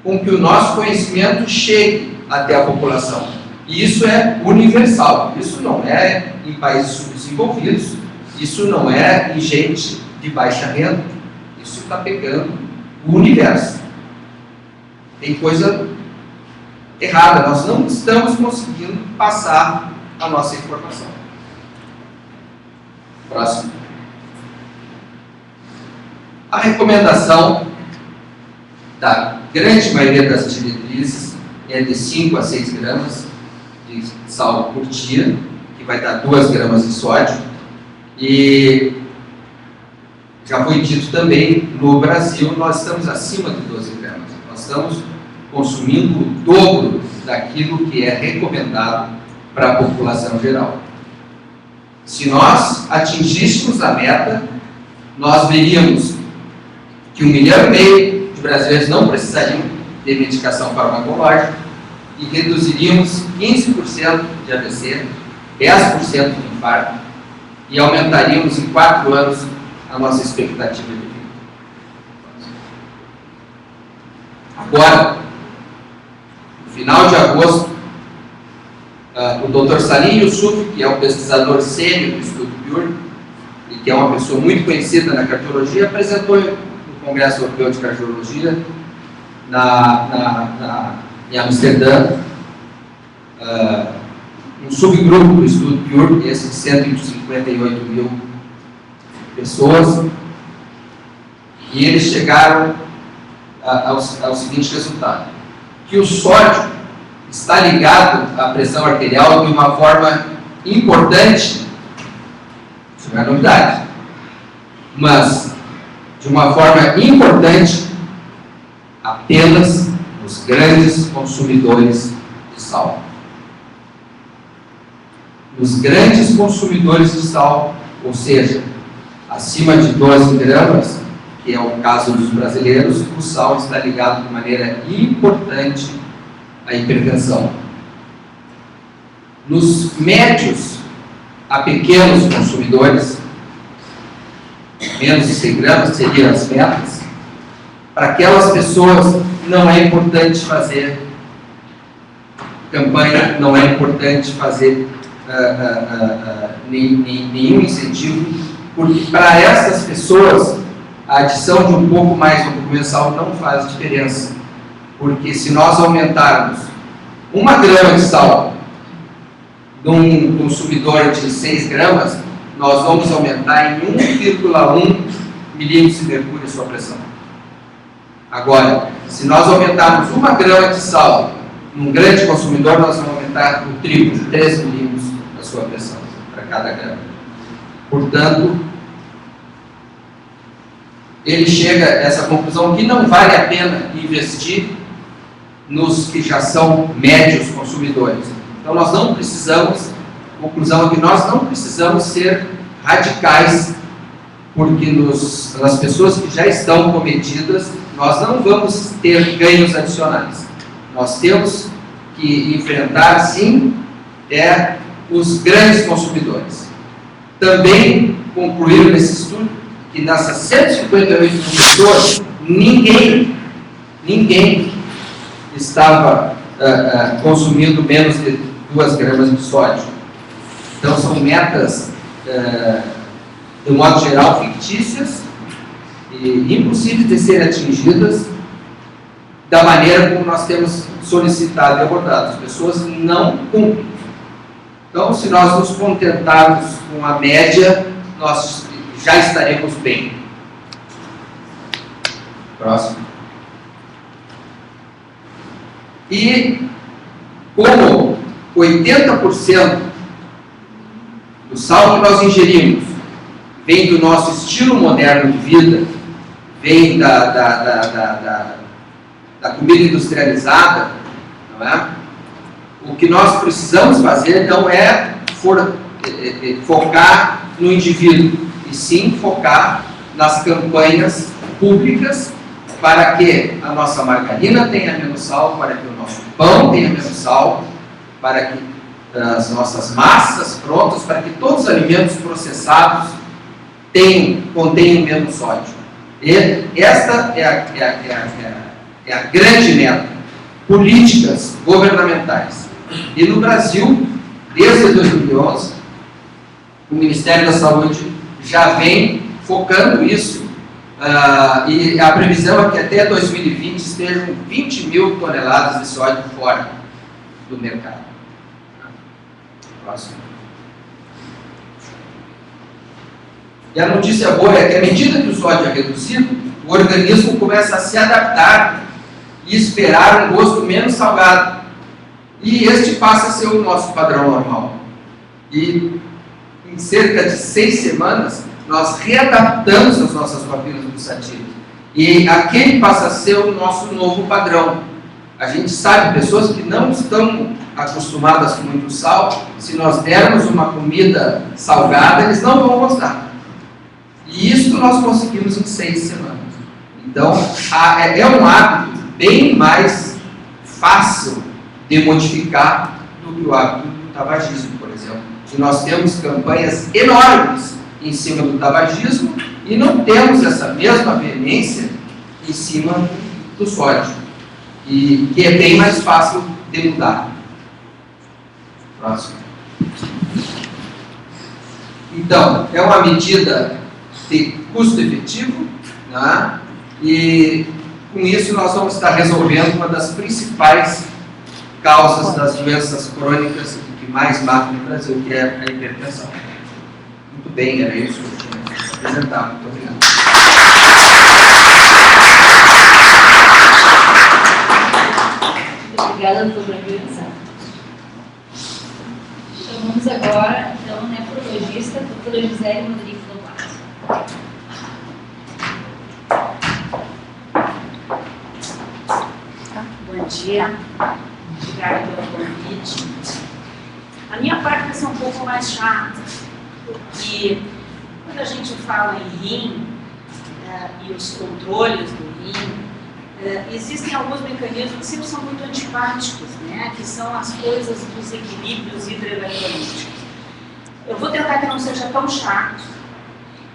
com que o nosso conhecimento chegue até a população. E isso é universal, isso não é em países subdesenvolvidos, isso não é em gente de baixa renda, isso está pegando o universo. Tem coisa errada, nós não estamos conseguindo passar a nossa informação. Próximo. A recomendação da grande maioria das diretrizes é de 5 a 6 gramas de sal por dia, que vai dar 2 gramas de sódio. E já foi dito também, no Brasil nós estamos acima de 12 gramas. Nós estamos consumindo o dobro daquilo que é recomendado para a população geral. Se nós atingíssemos a meta, nós veríamos que 1,5 milhão de brasileiros não precisariam de medicação farmacológica e reduziríamos 15% de AVC, 10% de infarto e aumentaríamos em 4 anos a nossa expectativa de vida. Agora, no final de agosto, o Dr. Salim Yusuf, que é um pesquisador sênior do Estudo PURE e que é uma pessoa muito conhecida na cardiologia, apresentou no Congresso Europeu de Cardiologia em Amsterdã um subgrupo do Estudo PURE, esse de 158 mil pessoas, e eles chegaram ao seguinte resultado: que o sódio está ligado à pressão arterial de uma forma importante, isso não é novidade, mas de uma forma importante apenas nos grandes consumidores de sal. Nos grandes consumidores de sal, ou seja, acima de 12 gramas, que é o caso dos brasileiros, o sal está ligado de maneira importante à hipertensão. Nos médios a pequenos consumidores, menos de 100 gramas, que seriam as metas, para aquelas pessoas não é importante fazer campanha, não é importante fazer nenhum incentivo, porque para essas pessoas a adição de um pouco mais no lucro mensal não faz diferença, porque se nós aumentarmos 1 grama de sal num consumidor de 6 gramas, nós vamos aumentar em 1,1 milímetros de mercúrio a sua pressão. Agora, se nós aumentarmos 1 grama de sal num grande consumidor, nós vamos aumentar o triplo, 3 milímetros a sua pressão para cada grama. Portanto, ele chega a essa conclusão que não vale a pena investir nos que já são médios consumidores. Então nós não precisamos, a conclusão é que nós não precisamos ser radicais, porque nas pessoas que já estão cometidas, nós não vamos ter ganhos adicionais. Nós temos que enfrentar, sim, os grandes consumidores. Também concluíram nesse estudo que nessas 158 mil pessoas, ninguém estava consumindo menos de 2 gramas de sódio. Então são metas, de modo geral, fictícias e impossíveis de serem atingidas da maneira como nós temos solicitado e abordado. As pessoas não cumprem. Então, se nós nos contentarmos com a média, nós já estaremos bem. Próximo. E como 80% do sal que nós ingerimos vem do nosso estilo moderno de vida, vem da comida industrializada, não é? O que nós precisamos fazer não é focar no indivíduo, e sim focar nas campanhas públicas para que a nossa margarina tenha menos sal, para que o nosso pão tenha menos sal, para que as nossas massas prontas, para que todos os alimentos processados contenham menos sódio. E esta é a grande meta. Políticas governamentais. E no Brasil, desde 2011, o Ministério da Saúde já vem focando isso, e a previsão é que até 2020 estejam 20 mil toneladas de sódio fora do mercado. Próximo. E a notícia boa é que, à medida que o sódio é reduzido, o organismo começa a se adaptar e esperar um gosto menos salgado. E este passa a ser o nosso padrão normal. E em cerca de 6 semanas, nós readaptamos as nossas papilas gustativas. E aquele passa a ser o nosso novo padrão. A gente sabe, pessoas que não estão acostumadas com muito sal, se nós dermos uma comida salgada, eles não vão gostar. E isso nós conseguimos em 6 semanas. Então, é um hábito bem mais fácil de modificar do que o hábito do tabagismo, por exemplo. E nós temos campanhas enormes em cima do tabagismo e não temos essa mesma veemência em cima do sódio, e que é bem mais fácil de mudar. Próximo. Então, é uma medida de custo efetivo, né? E com isso nós vamos estar resolvendo uma das principais causas das doenças crônicas que mais matam no Brasil, que é a hipertensão. Muito bem, era isso que eu tinha apresentado. Muito obrigado. Obrigada, doutora Guilherme. Chamamos agora, então, a nefrologista, a doutora Gisele Rodrigues Lobato. Bom dia, obrigada pelo convite. A minha parte vai ser um pouco mais chata, porque quando a gente fala em rim e os controles do rim, existem alguns mecanismos que sempre são muito antipáticos, né? Que são as coisas dos equilíbrios hidroeletrolíticos. Eu vou tentar que não seja tão chato,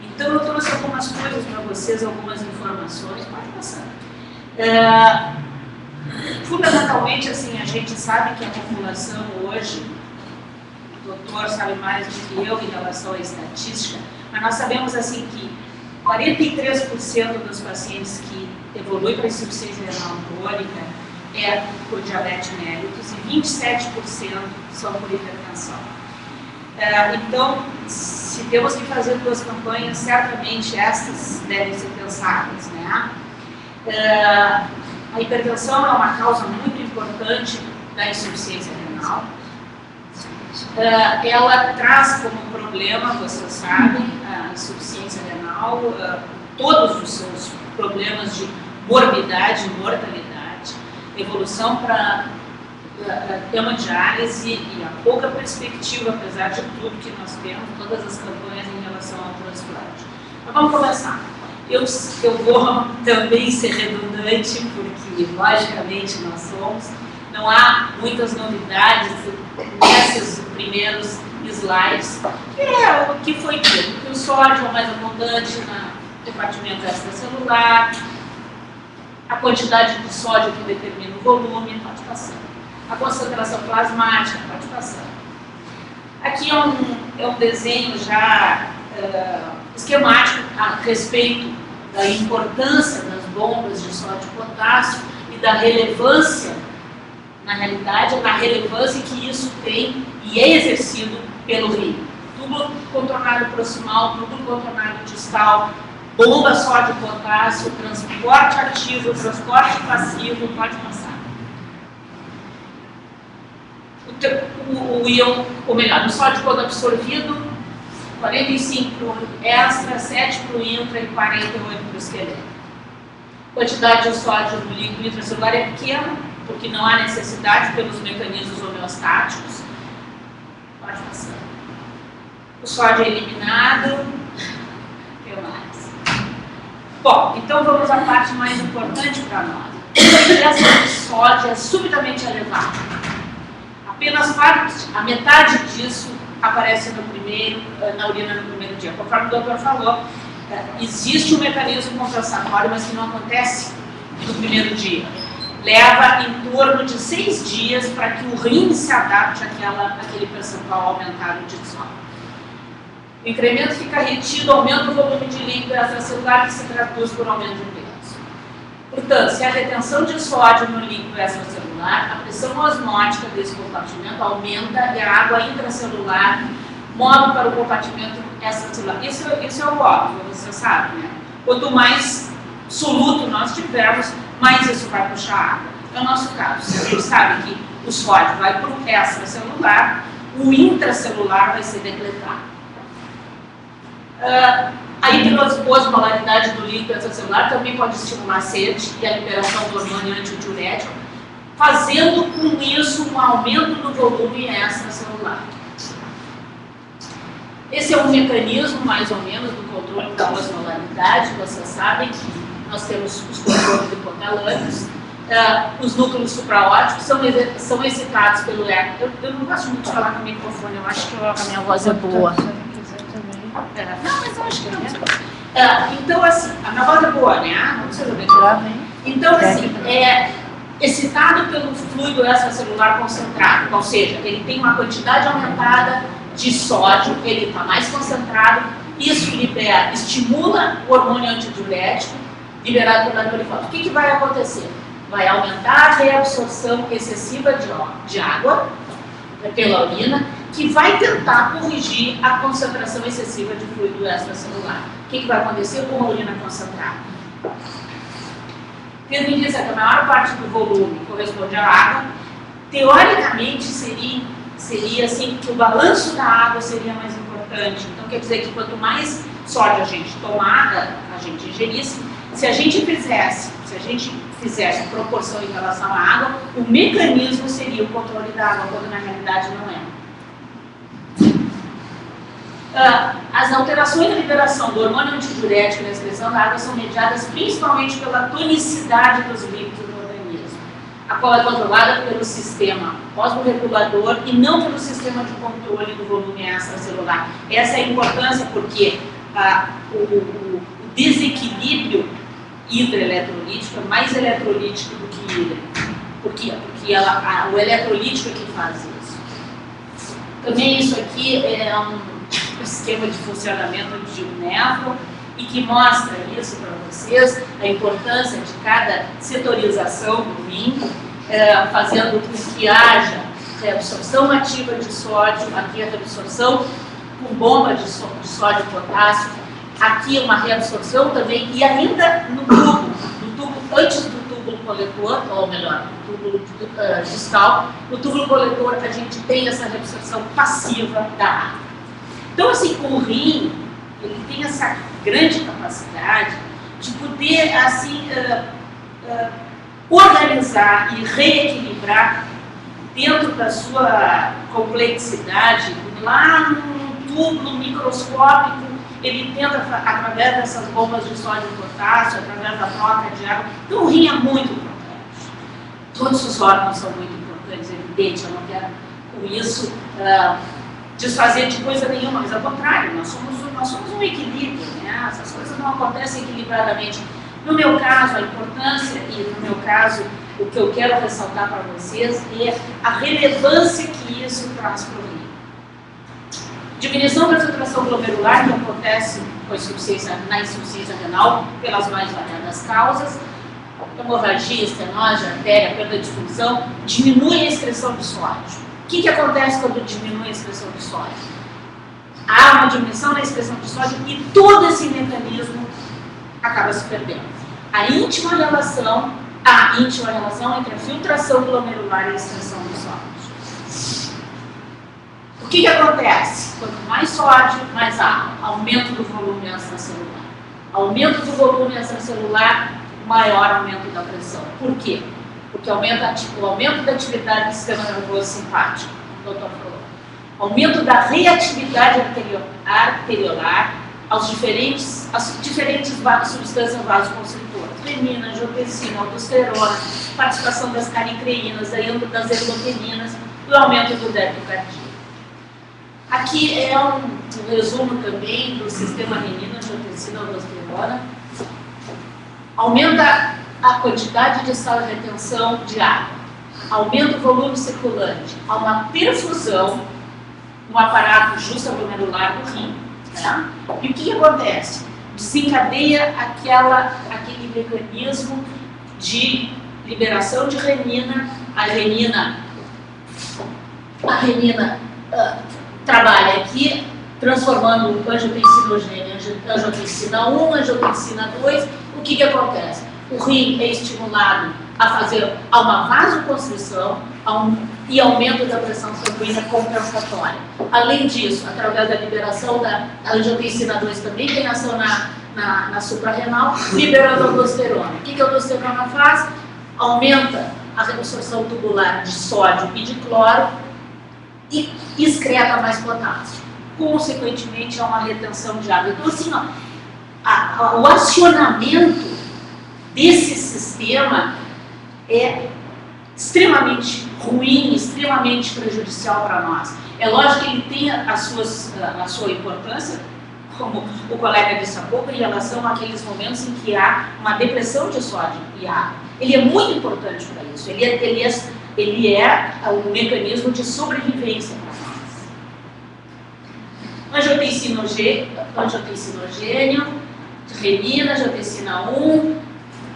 então eu trouxe algumas coisas para vocês, algumas informações. Pode passar. Fundamentalmente, assim, a gente sabe que a população hoje, o doutor sabe mais do que eu em relação à estatística, mas nós sabemos assim que 43% dos pacientes que evoluem para insuficiência renal crônica é por diabetes mellitus e 27% são por hipertensão. Então, se temos que fazer 2 campanhas, certamente estas devem ser pensadas, né? A hipertensão é uma causa muito importante da insuficiência renal. Ela traz como problema, vocês sabem, a insuficiência renal, todos os seus problemas de morbidade e mortalidade, evolução para hemodiálise e a pouca perspectiva, apesar de tudo que nós temos, todas as campanhas em relação ao transplante. Mas vamos começar. Eu vou também ser redundante, porque logicamente nós somos. Não há muitas novidades nesses primeiros slides, que é o que foi dito, que o sódio é mais abundante no compartimento extracelular, a quantidade de sódio que determina o volume, pode passar. A concentração plasmática, pode passar. Aqui é um desenho já esquemático a respeito da importância das bombas de sódio e potássio e da relevância, na realidade, na relevância que isso tem e é exercido pelo rim. Túbulo contornado proximal, túbulo contornado distal, bomba sódio e potássio, transporte ativo, transporte passivo, pode passar. O íon, ou melhor, o sódio quando absorvido, 45 para o extra, 7 para o intra e 48 para o esqueleto. A quantidade de sódio no líquido intracelular é pequena, porque não há necessidade pelos mecanismos homeostáticos. Pode passar. O sódio é eliminado. O que mais? Bom, então vamos à parte mais importante para nós. A ingestão de sódio é subitamente elevada. Apenas a metade disso aparece na urina no primeiro dia. Conforme o doutor falou, existe um mecanismo compensatório, mas que não acontece no primeiro dia. Leva em torno de 6 dias para que o rim se adapte àquele percentual aumentado de sódio. O incremento fica retido, aumenta o volume de líquido extracelular, que se traduz por aumento de peso. Portanto, se a retenção de sódio no líquido extracelular intracelular, a pressão osmótica desse compartimento aumenta e a água intracelular move para o compartimento extracelular. Isso é o óbvio, você sabe, né? Quanto mais soluto nós tivermos, mais isso vai puxar água. É o nosso caso. A gente sabe que o sódio vai para o extracelular, o intracelular vai ser depletado. A hiperosmolaridade do líquido extracelular também pode estimular a sede e a liberação do hormônio antidiurético, fazendo com isso um aumento do volume extracelular. Esse é um mecanismo, mais ou menos, do controle da osmolaridade. Vocês sabem que nós temos os controles hipotalâmicos. Os núcleos supraóticos são excitados pelo eco. Eu não gosto muito de falar com o microfone, eu acho que a minha voz é boa. Não, mas eu acho que não. Então, assim, a minha voz é boa, né? Não precisa ver. Então, assim, é excitado pelo fluido extracelular concentrado, ou seja, ele tem uma quantidade aumentada de sódio, ele está mais concentrado, isso estimula o hormônio antidiurético liberado pela glifosate. O que vai acontecer? Vai aumentar a reabsorção excessiva de água pela urina, que vai tentar corrigir a concentração excessiva de fluido extracelular. O que vai acontecer com a urina concentrada? Tendo em vista que a maior parte do volume corresponde à água, teoricamente seria assim que o balanço da água seria mais importante. Então quer dizer que quanto mais sódio a gente tomar, a gente ingerisse, se a gente fizesse proporção em relação à água, o mecanismo seria o controle da água, quando na realidade não é. As alterações na liberação do hormônio antidiurético e na excreção da água são mediadas principalmente pela tonicidade dos líquidos do organismo, a qual é controlada pelo sistema osmorregulador e não pelo sistema de controle do volume extracelular. Essa é a importância porque o desequilíbrio hidroeletrolítico é mais eletrolítico do que hídrico. Por quê? Porque o eletrolítico é que faz isso. Também isso aqui é um esquema de funcionamento de um néfron e que mostra isso para vocês, a importância de cada setorização do rim, fazendo com que haja reabsorção ativa de sódio, aqui a reabsorção com bomba de sódio e potássio, aqui uma reabsorção também, e ainda no tubo antes do túbulo coletor, ou melhor, no túbulo distal, no túbulo coletor a gente tem essa reabsorção passiva da água. Então, assim, o rim, ele tem essa grande capacidade de poder, assim, organizar e reequilibrar dentro da sua complexidade, lá num túbulo microscópico, ele tenta, através dessas bombas de sódio e potássio, através da troca de água. Então, o rim é muito importante. Todos os órgãos são muito importantes, é evidente, eu não quero com isso desfazer de coisa nenhuma, mas ao contrário, nós somos um equilíbrio, né? Essas coisas não acontecem equilibradamente. No meu caso, a importância, e no meu caso, o que eu quero ressaltar para vocês é a relevância que isso traz para o rim. Diminuição da filtração glomerular que acontece com na insuficiência renal pelas mais variadas causas, hemorragia, estenose, artéria, perda de função, diminui a excreção de sódio. O que acontece quando diminui a excreção de sódio? Há uma diminuição na excreção de sódio e todo esse mecanismo acaba se perdendo. A íntima relação entre a filtração glomerular e a excreção de sódio. O que acontece? Quanto mais sódio, mais água. Aumento do volume extracelular. Aumento do volume extracelular, maior aumento da pressão. Por quê? Porque aumenta o aumento da atividade do sistema nervoso simpático, o doutor falou. Aumento da reatividade arteriolar às diferentes substâncias vasoconstritoras. Renina, angiotensina, aldosterona, participação das canicreínas, das endoteninas e o aumento do débito cardíaco. Aqui é um resumo também do sistema renina, angiotensina, aldosterona. Aumenta a quantidade de sal de retenção de água, aumenta o volume circulante, há uma perfusão no aparato justaglomerular do rim. Tá? E o que acontece? Desencadeia aquele mecanismo de liberação de renina a renina trabalha aqui, transformando angiotensina em angiotensina 1, angiotensina 2. O que acontece? O rim é estimulado a fazer uma vasoconstrição e aumento da pressão sanguínea compensatória. Além disso, através da liberação da angiotensina 2 também tem ação na suprarrenal, liberando a aldosterona. O que a aldosterona faz? Aumenta a reabsorção tubular de sódio e de cloro e excreta mais potássio. Consequentemente, há uma retenção de água. Então, assim, o acionamento desse sistema é extremamente ruim, extremamente prejudicial para nós. É lógico que ele tem a sua importância, como o colega disse há pouco, em relação àqueles momentos em que há uma depressão de sódio e água. Ele é muito importante para isso. Ele é um mecanismo de sobrevivência para nós. Angiotensinogênio, renina, angiotensina 1,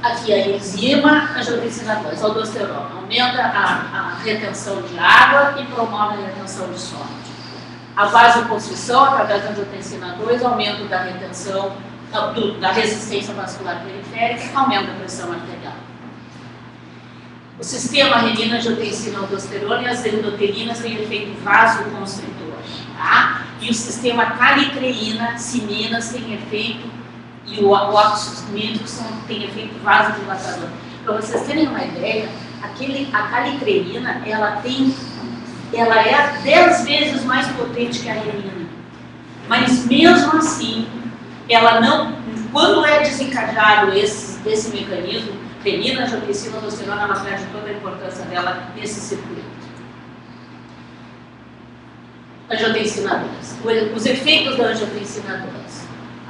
aqui a enzima, angiotensina 2, aldosterona. Aumenta a retenção de água e promove a retenção de sódio. A vasoconstrição, através da angiotensina 2, aumento da retenção, da resistência vascular periférica, aumenta a pressão arterial. O sistema renina, angiotensina, aldosterona e as endoterinas têm efeito vasoconstritor, tá? E o sistema calicreína, cininas tem efeito, e o óxido nítrico tem efeito vasodilatador. Para vocês terem uma ideia, a calicreína, ela é 10 vezes mais potente que a renina. Mas mesmo assim, ela não, quando é desencadeado esse mecanismo, renina, angiotensina, aldosterona, ela perde toda a importância dela nesse circuito. Angiotensina 2. Os efeitos da angiotensina 2.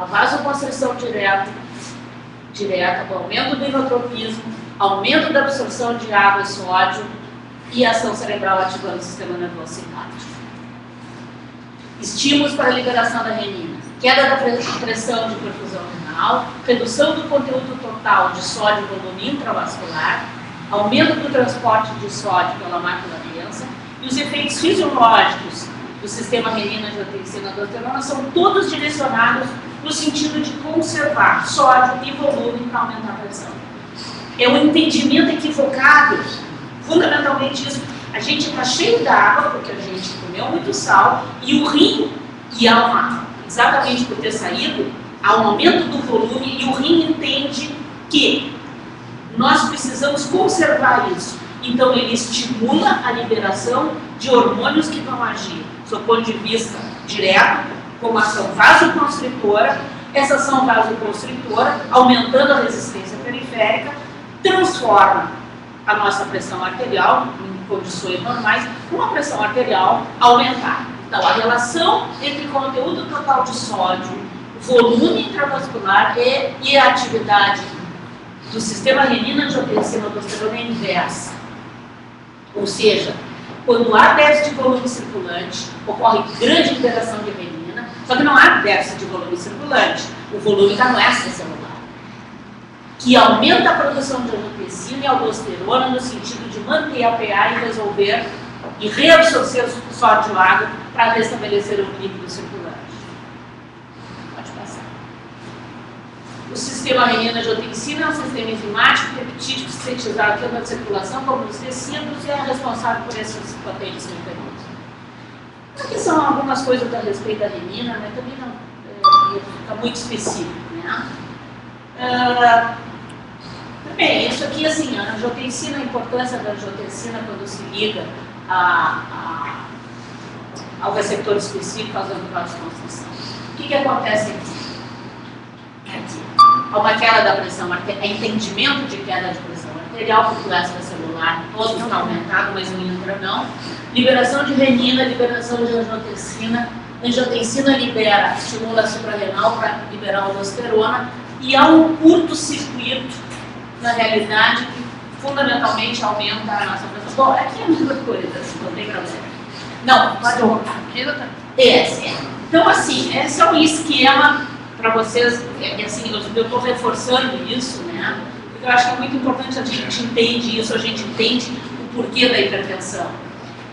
A vasoconstrição direta, o aumento do inotropismo, aumento da absorção de água e sódio e ação cerebral ativando o sistema nervoso simpático. Estímulos para a liberação da renina. Queda da pressão de perfusão renal, redução do conteúdo total de sódio e volume intravascular, aumento do transporte de sódio pela mácula densa e os efeitos fisiológicos do sistema renina, angiotensina, aldosterona são todos direcionados no sentido de conservar sódio e volume para aumentar a pressão. É um entendimento equivocado, fundamentalmente isso. A gente está cheio d'água porque a gente comeu muito sal e o rim, exatamente por ter saído, há um aumento do volume e o rim entende que nós precisamos conservar isso. Então ele estimula a liberação de hormônios que vão agir, do ponto de vista direto, como ação vasoconstritora. Essa ação vasoconstritora, aumentando a resistência periférica, transforma a nossa pressão arterial, em condições normais, uma pressão arterial aumentada. Então, a relação entre conteúdo total de sódio, volume intravascular e a atividade do sistema renina, angiotensina, aldosterona é inversa. Ou seja, quando há déficit de volume circulante, ocorre grande liberação de renina, só que não há déficit de volume circulante. O volume está no extracelular, que aumenta a produção de angiotensina e aldosterona no sentido de manter a pH e resolver e reabsorver o sódio e água para restabelecer o líquido circulante. Pode passar. O sistema renina-angiotensina é um sistema enzimático peptídico sintetizado tanto na circulação como nos tecidos e é responsável por esses potentes mecanismos. Aqui são algumas coisas a respeito da renina, né? Também não fica muito específico, né? Bem, isso aqui, assim, a angiotensina, a importância da angiotensina quando se liga ao receptor específico causando vasoconstrição. O que acontece aqui? Há uma queda da pressão arterial, entendimento de queda de pressão arterial, porque o extracelular todo está aumentado, mas o intra não. Liberação de renina, liberação de angiotensina. Angiotensina libera, estimula a suprarrenal para liberar a aldosterona e há um curto-circuito, na realidade, que fundamentalmente aumenta a nossa pressão. Bom, aqui é a mesma coisa, assim, não tem problema. Não, pode voltar. Então, assim, esse é um esquema para vocês, assim, eu estou reforçando isso, né? Porque eu acho que é muito importante a gente entende isso, a gente entende o porquê da hipertensão.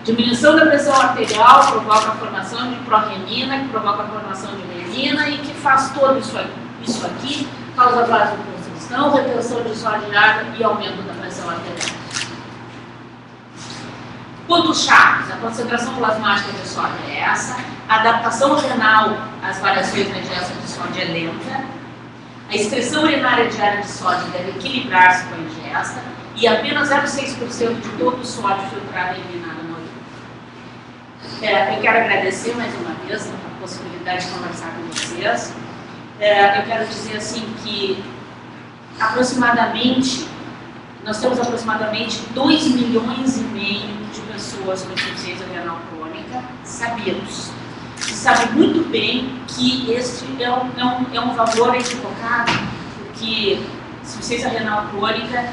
Diminuição da pressão arterial provoca a formação de prorenina, que provoca a formação de renina e que faz todo isso aqui, causa vasoconstrição, retenção de sódio e água e aumento da pressão arterial. Pontos chaves: a concentração plasmática de sódio é essa, a adaptação renal às variações na ingesta de sódio é lenta, a excreção urinária diária de sódio deve equilibrar-se com a ingesta e apenas 0,6% de todo o sódio filtrado é eliminado no urina. Eu quero agradecer mais uma vez a possibilidade de conversar com vocês. Eu quero dizer assim que nós temos aproximadamente 2,5 milhões de pessoas com insuficiência renal crônica sabidos. Se sabe muito bem que este é um valor equivocado, porque insuficiência renal crônica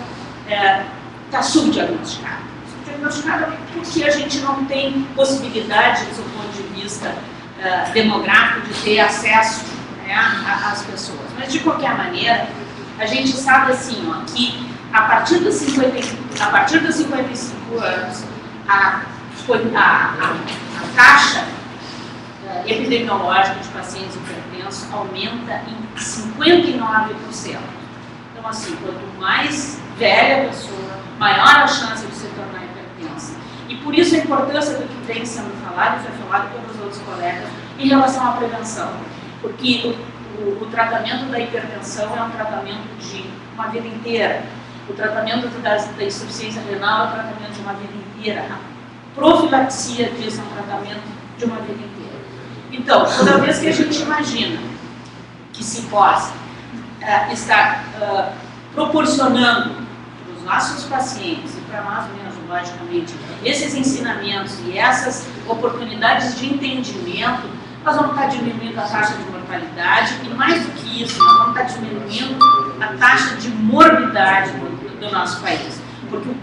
está subdiagnosticada. Subdiagnosticada porque a gente não tem possibilidade, do seu ponto de vista demográfico, de ter acesso, né, às pessoas. Mas, de qualquer maneira, a gente sabe assim, ó, que a partir dos 55 anos, a taxa epidemiológica de pacientes hipertensos aumenta em 59%. Então, assim, quanto mais velha a pessoa, maior a chance de se tornar hipertensa. E por isso a importância do que vem sendo falado, e foi falado pelos outros colegas, em relação à prevenção. Porque o tratamento da hipertensão é um tratamento de uma vida inteira. O tratamento da insuficiência renal é um tratamento de uma vida inteira. A profilaxia disso é um tratamento de uma vida inteira. Então, toda vez que a gente imagina que se possa estar proporcionando para os nossos pacientes e para nós mesmos, logicamente, esses ensinamentos e essas oportunidades de entendimento, nós vamos estar diminuindo a taxa de mortalidade e, mais do que isso, nós vamos estar diminuindo a taxa de morbidade do nosso país. Porque o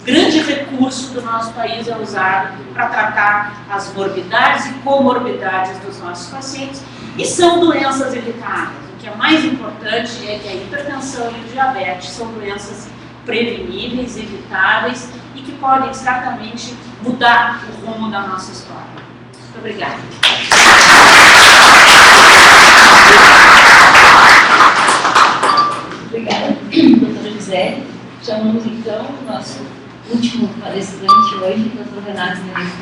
grande recurso do nosso país é usado para tratar as morbidades e comorbidades dos nossos pacientes, e são doenças evitáveis. O que é mais importante é que a hipertensão e o diabetes são doenças preveníveis, evitáveis e que podem certamente mudar o rumo da nossa história. Muito obrigada. Obrigada, doutora Gisele. Chamamos então o nosso último palestrante hoje, doutor Renato Menezes.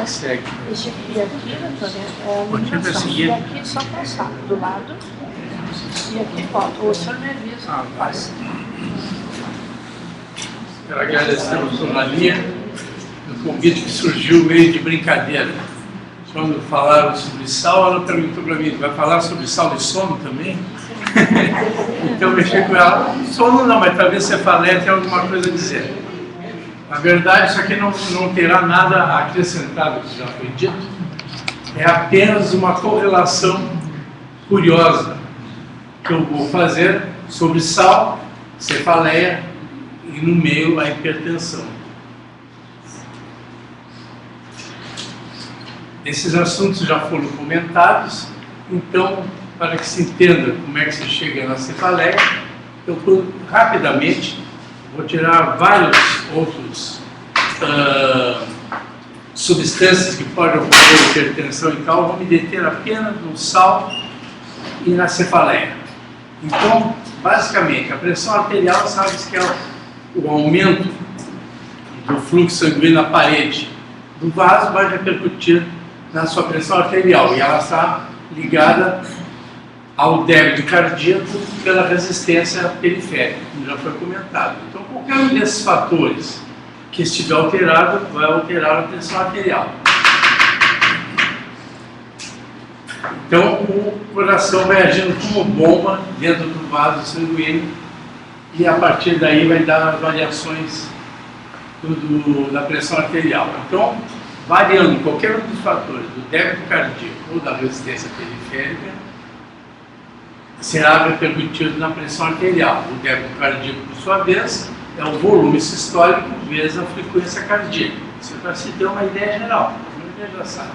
Segue. Esse aqui, doutora, é a iluminação. E aqui só passar do lado. E aqui falta. O senhor me avisa. Passa. Quero agradecer ao doutor Maria o convite que surgiu meio de brincadeira. Quando falaram sobre sal, ela perguntou para mim: vai falar sobre sal de sono também? Então eu mexi com ela: sono não, mas talvez cefaleia tenha alguma coisa a dizer. Na verdade, isso aqui não terá nada acrescentado, que já foi dito. É apenas uma correlação curiosa que eu vou fazer sobre sal, cefaleia e no meio a hipertensão. Esses assuntos já foram comentados, então, para que se entenda como é que se chega na cefaleia, eu rapidamente vou tirar vários outros substâncias que podem ocorrer hipertensão e tal, vou me deter apenas no sal e na cefaleia. Então, basicamente, a pressão arterial, sabe-se que é o aumento do fluxo sanguíneo na parede do vaso vai repercutir na sua pressão arterial, e ela está ligada ao débito cardíaco pela resistência periférica, como já foi comentado. Então, qualquer um desses fatores que estiver alterado vai alterar a pressão arterial. Então, o coração vai agindo como bomba dentro do vaso sanguíneo e a partir daí vai dar as variações da pressão arterial. Então, variando qualquer um dos fatores do débito cardíaco ou da resistência periférica, será repercutido na pressão arterial. O débito cardíaco, por sua vez, é o volume sistólico vezes a frequência cardíaca. Isso é para se ter uma ideia geral, uma ideia já sabe.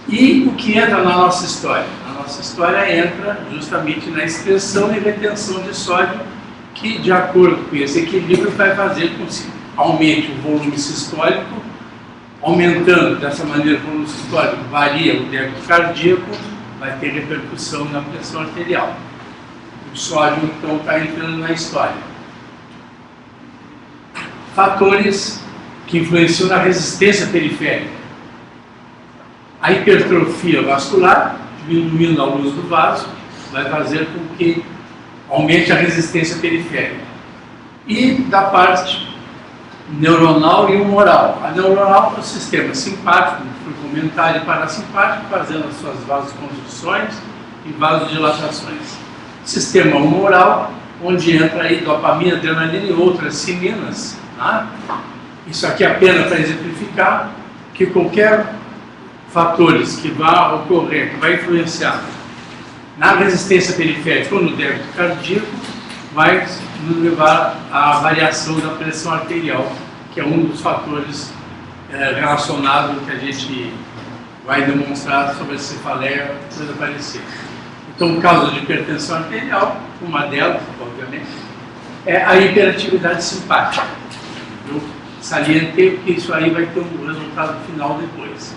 E o que entra na nossa história? A nossa história entra justamente na excreção e retenção de sódio, que, de acordo com esse equilíbrio, vai fazer com que aumente o volume sistólico. Aumentando dessa maneira o volume sistólico, varia o débito cardíaco, vai ter repercussão na pressão arterial. O sódio, então, está entrando na história. Fatores que influenciam na resistência periférica. A hipertrofia vascular, diminuindo a luz do vaso, vai fazer com que aumente a resistência periférica. E da parte neuronal e humoral. A neuronal é o sistema simpático, comentário e parasimpático, fazendo as suas vasoconstrições e vasodilatações. Sistema humoral, onde entra aí dopamina, adrenalina e outras sininas. Tá? Isso aqui é apenas para exemplificar que qualquer fatores que vai ocorrer, que vai influenciar na resistência periférica ou no débito cardíaco, vai nos levar à variação da pressão arterial, que é um dos fatores relacionados que a gente vai demonstrar sobre a cefaleia quando aparecer. Então, causa de hipertensão arterial, uma delas, obviamente, é a hiperatividade simpática. Eu salientei porque isso aí vai ter um resultado final depois.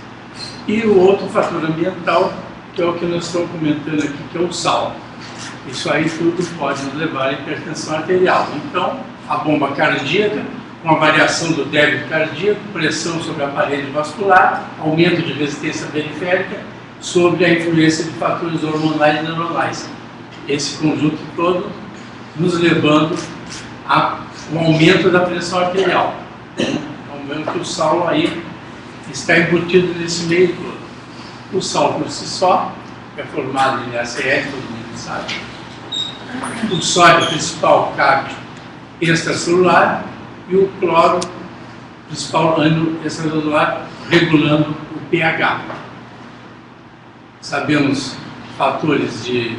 E o outro fator ambiental, que é o que nós estamos comentando aqui, que é o sal. Isso aí tudo pode nos levar à hipertensão arterial. Então, a bomba cardíaca, com a variação do débito cardíaco, pressão sobre a parede vascular, aumento de resistência periférica, sobre a influência de fatores hormonais e neuronais. Esse conjunto todo nos levando ao aumento da pressão arterial. Então, vemos que o sal aí está embutido nesse meio todo. O sal por si só é formado em NaCl, todo mundo sabe. O sódio principal, cálcio extracelular, e o cloro principal ânion extracelular, regulando o pH. Sabemos fatores de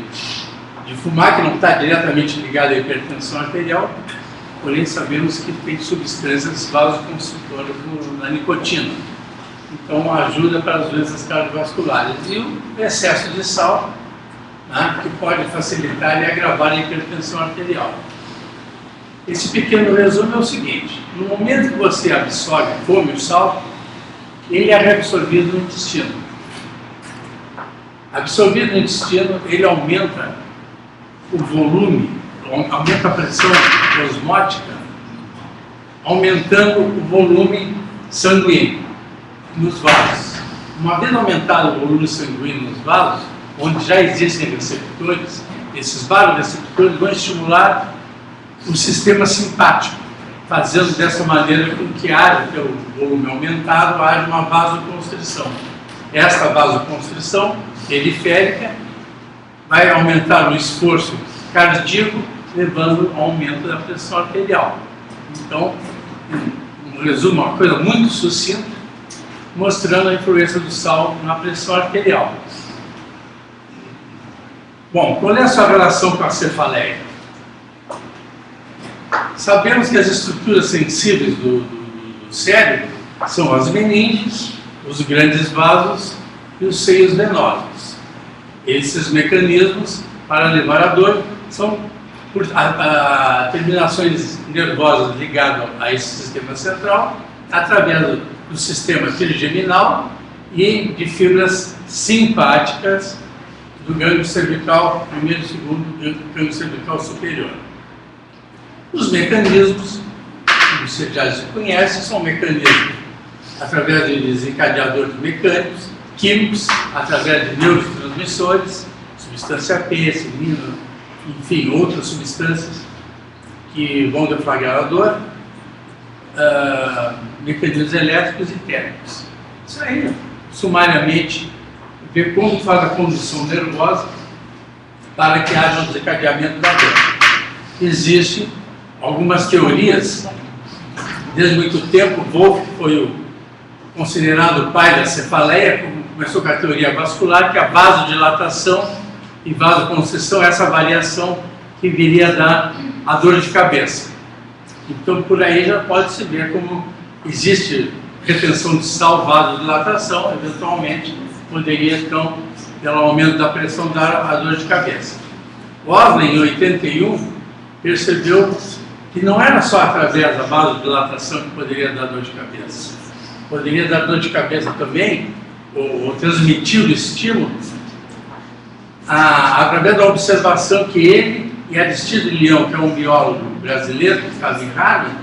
fumar, que não está diretamente ligado à hipertensão arterial, porém sabemos que tem substâncias vasoconstritoras na nicotina. Então ajuda para as doenças cardiovasculares. E o excesso de sal, né, que pode facilitar e agravar a hipertensão arterial. Esse pequeno resumo é o seguinte: no momento que você absorve, come o sal, ele é reabsorvido no intestino. Absorvido no intestino, ele aumenta o volume, aumenta a pressão osmótica, aumentando o volume sanguíneo nos vasos. Uma vez aumentado o volume sanguíneo nos vasos, onde já existem receptores, esses vários receptores vão estimular o sistema simpático, fazendo dessa maneira com que haja, pelo volume aumentado, haja uma vasoconstrição. Essa vasoconstrição periférica vai aumentar o esforço cardíaco, levando ao aumento da pressão arterial. Então, um resumo, uma coisa muito sucinta, mostrando a influência do sal na pressão arterial. Bom, qual é a sua relação com a cefaleia? Sabemos que as estruturas sensíveis do cérebro são as meninges, os grandes vasos e os seios venosos. Esses mecanismos para levar a dor são por terminações nervosas ligadas a esse sistema central, através do sistema trigeminal e de fibras simpáticas do gânglio cervical primeiro e segundo gânglio cervical superior. Os mecanismos, que você já se conhece, são mecanismos através de desencadeadores mecânicos, químicos, através de neurotransmissores, substância P, cilina, enfim, outras substâncias que vão deflagrar a dor, mecanismos elétricos e térmicos. Isso aí, sumariamente, ver como faz a condução nervosa para que haja um desencadeamento da dor. Existem algumas teorias, desde muito tempo. Wolff foi o considerado o pai da cefaleia, começou com a teoria vascular, que a vasodilatação e vasoconstrição, essa variação que viria a dar a dor de cabeça. Então, por aí já pode-se ver como existe retenção de sal, vasodilatação, eventualmente poderia, então, pelo aumento da pressão da dor de cabeça. Osley, em 81, percebeu que não era só através da vasodilatação que poderia dar dor de cabeça. Poderia dar dor de cabeça também, ou transmitir o estímulo, através da observação que ele e Aristides Leão, que é um biólogo brasileiro que ficava em Harvard,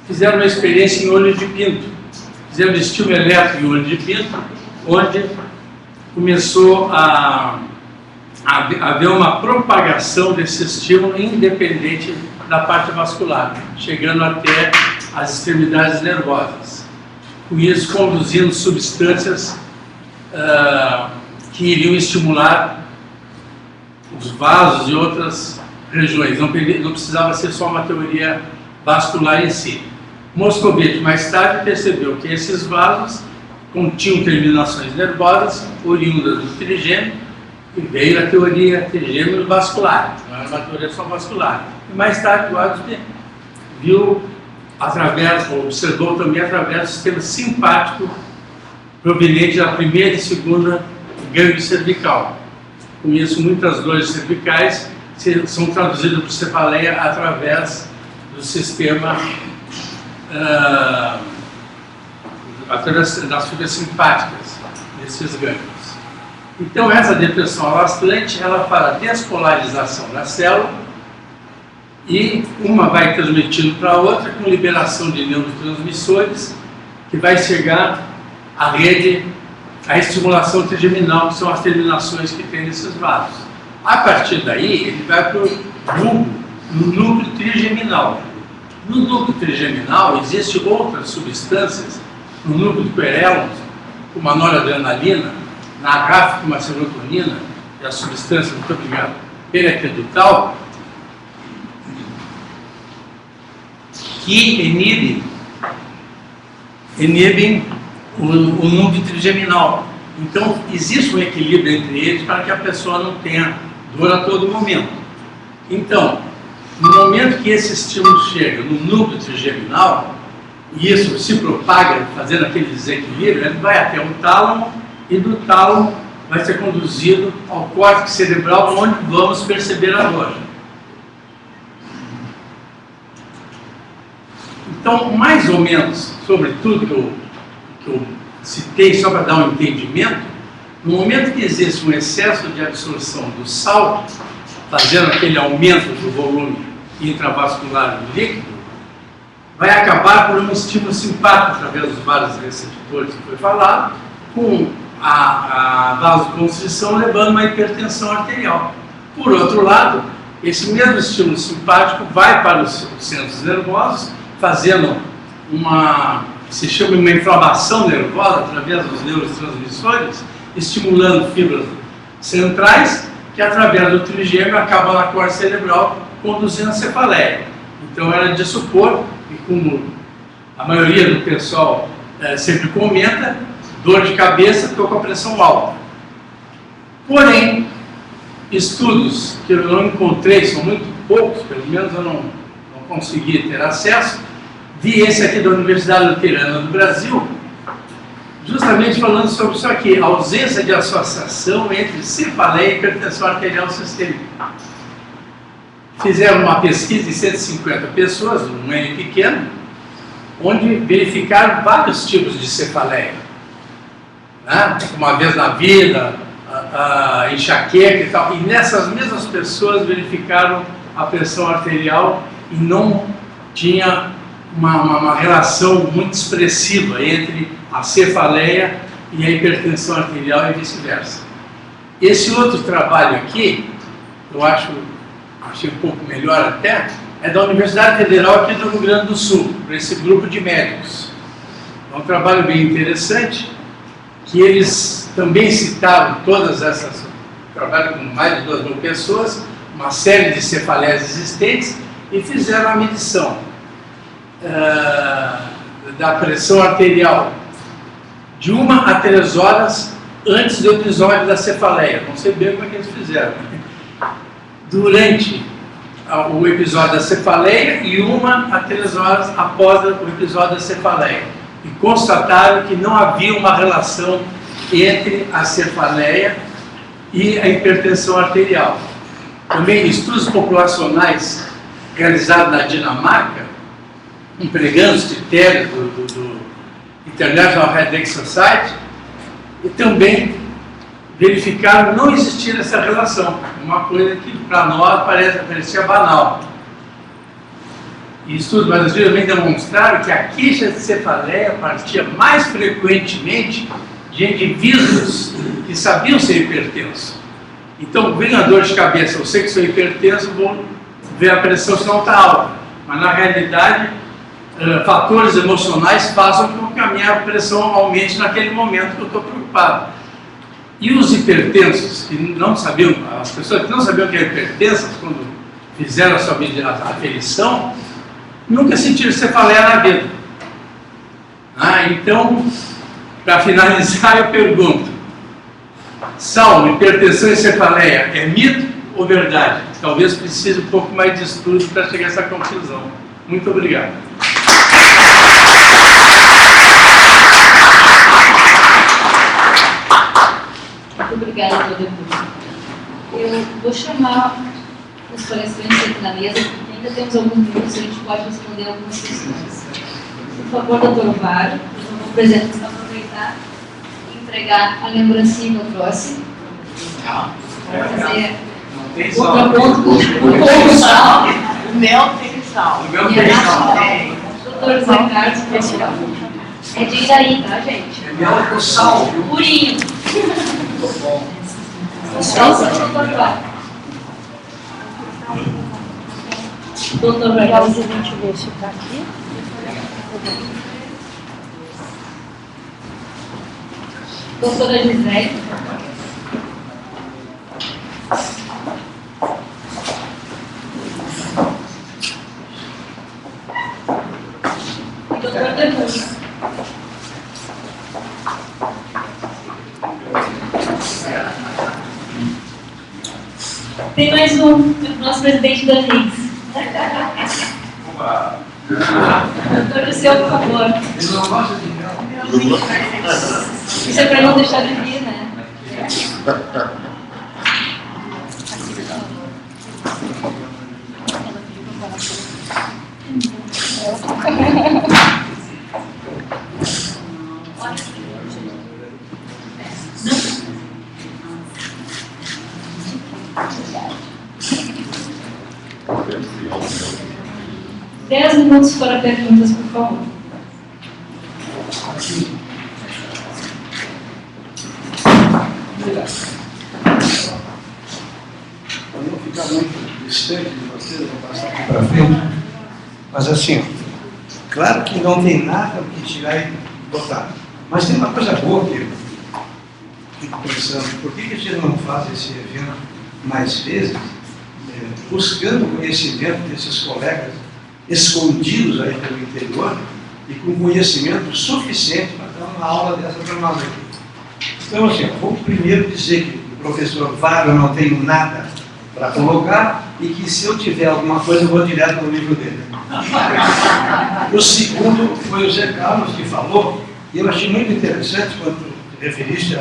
fizeram uma experiência em olho de pinto. Fizeram estímulo elétrico em olho de pinto, onde começou a haver uma propagação desse estímulo independente da parte vascular, chegando até as extremidades nervosas. Com isso, conduzindo substâncias que iriam estimular os vasos e outras regiões. Não precisava ser só uma teoria vascular em si. Moscovite, mais tarde, percebeu que esses vasos continham terminações nervosas oriundas do trigêmeo, e veio a teoria trigêmeo vascular, não era uma teoria só vascular. E mais tarde, o Watson viu observou também através do sistema simpático proveniente da primeira e segunda gânglio cervical. Com isso, muitas dores cervicais são traduzidas por cefaleia através do sistema, através das fibras simpáticas desses gânglios. Então, essa depressão alastrante, ela faz a despolarização da célula e uma vai transmitindo para a outra com liberação de neurotransmissores que vai chegar à rede, à estimulação trigeminal, que são as terminações que tem nesses vasos. A partir daí, ele vai para o núcleo trigeminal. No núcleo trigeminal, existem outras substâncias, no núcleo do perélon, como a noradrenalina, na agráfica, como a serotonina, e a substância, muito obrigado, periaquedutal, que inibem o núcleo trigeminal. Então, existe um equilíbrio entre eles para que a pessoa não tenha dor a todo momento. Então, no momento que esse estímulo chega no núcleo trigeminal, e isso se propaga, fazendo aquele desequilíbrio, ele vai até o tálamo, e do tálamo vai ser conduzido ao córtex cerebral, onde vamos perceber a dor. Então, mais ou menos, sobre tudo que eu citei, só para dar um entendimento, no momento que existe um excesso de absorção do sal, fazendo aquele aumento do volume intravascular do líquido, vai acabar por um estímulo simpático através dos vários receptores que foi falado, com a vasoconstrição levando uma hipertensão arterial. Por outro lado, esse mesmo estímulo simpático vai para os centros nervosos, fazendo se chama uma inflamação nervosa através dos neurotransmissores, estimulando fibras centrais, que através do trigêmeo acabam na corte cerebral, conduzindo a cefaleia. Então era de supor, e como a maioria do pessoal sempre comenta, dor de cabeça, estou com a pressão alta. Porém, estudos que eu não encontrei, são muito poucos, pelo menos eu não consegui ter acesso, vi esse aqui da Universidade Luterana do Brasil, justamente falando sobre isso aqui, a ausência de associação entre cefaleia e hipertensão arterial sistêmica. Fizeram uma pesquisa de 150 pessoas, um N pequeno, onde verificaram vários tipos de cefaleia. Né? Uma vez na vida, a enxaqueca e tal. E nessas mesmas pessoas verificaram a pressão arterial e não tinha uma relação muito expressiva entre a cefaleia e a hipertensão arterial e vice-versa. Esse outro trabalho aqui, eu achei um pouco melhor até, é da Universidade Federal aqui do Rio Grande do Sul, para esse grupo de médicos. É um trabalho bem interessante, que eles também citaram todas essas, trabalho com mais de 2.000 pessoas, uma série de cefaleias existentes, e fizeram a medição da pressão arterial de 1 a 3 horas antes do episódio da cefaleia. Não sei bem como é que eles fizeram. Durante o episódio da cefaleia e 1 a 3 horas após o episódio da cefaleia. E constataram que não havia uma relação entre a cefaleia e a hipertensão arterial. Também estudos populacionais realizados na Dinamarca, empregando os critérios do International Headache Society, e também verificaram não existir essa relação, uma coisa que para nós parecia banal. E estudos brasileiros também demonstraram que a queixa de cefaleia partia mais frequentemente de indivíduos que sabiam ser hipertensos. Então, vem a dor de cabeça, eu sei que sou hipertenso, vou ver a pressão se não está alta. Mas, na realidade, fatores emocionais fazem com que a minha pressão aumente naquele momento que eu estou preocupado. E os hipertensos, que não sabiam, as pessoas que não sabiam que eram hipertensas, quando fizeram a sua aferição, nunca sentiram cefaleia na vida. Então, para finalizar, eu pergunto: Saulo, hipertensão e cefaleia é mito ou verdade? Talvez precise um pouco mais de estudo para chegar a essa conclusão. Muito obrigado. Muito obrigada pelo depoimento. Eu vou chamar os palestrantes aqui na mesa, porque ainda temos alguns minutos e a gente pode responder algumas questões. Por favor, doutor Ovaro, eu vou aproveitar e entregar a lembrancinha ao próximo. Fazer contraponto com o sal. O mel tem sal. O meu tem sal. Doutor Zé Carlos, pessoal. É de Iraí, tá, gente? É mel com sal, viu? Purinho. Doutor Legal Vargas. de a gente ver se está aqui. Doutora Gisele. E doutor Demus. Tem mais um, nosso presidente da RIS. Doutor Liceu, por favor. Ele não gosta de mel. Isso é para não deixar de vir, né? Dez minutos para perguntas, por favor. Obrigado. Para não ficar muito distante de vocês, eu vou passar aqui para frente. Mas assim, claro que não tem nada o que tirar e botar. Mas tem uma coisa boa que eu fico pensando: por que a gente não faz esse evento mais vezes, buscando o conhecimento desses colegas escondidos aí pelo interior e com conhecimento suficiente para dar uma aula dessa para nós aqui. Então, assim, eu vou primeiro dizer que o professor Varo eu não tenho nada para colocar e que se eu tiver alguma coisa eu vou direto no livro dele. O segundo foi o Zé Carlos que falou, e eu achei muito interessante quando te referiste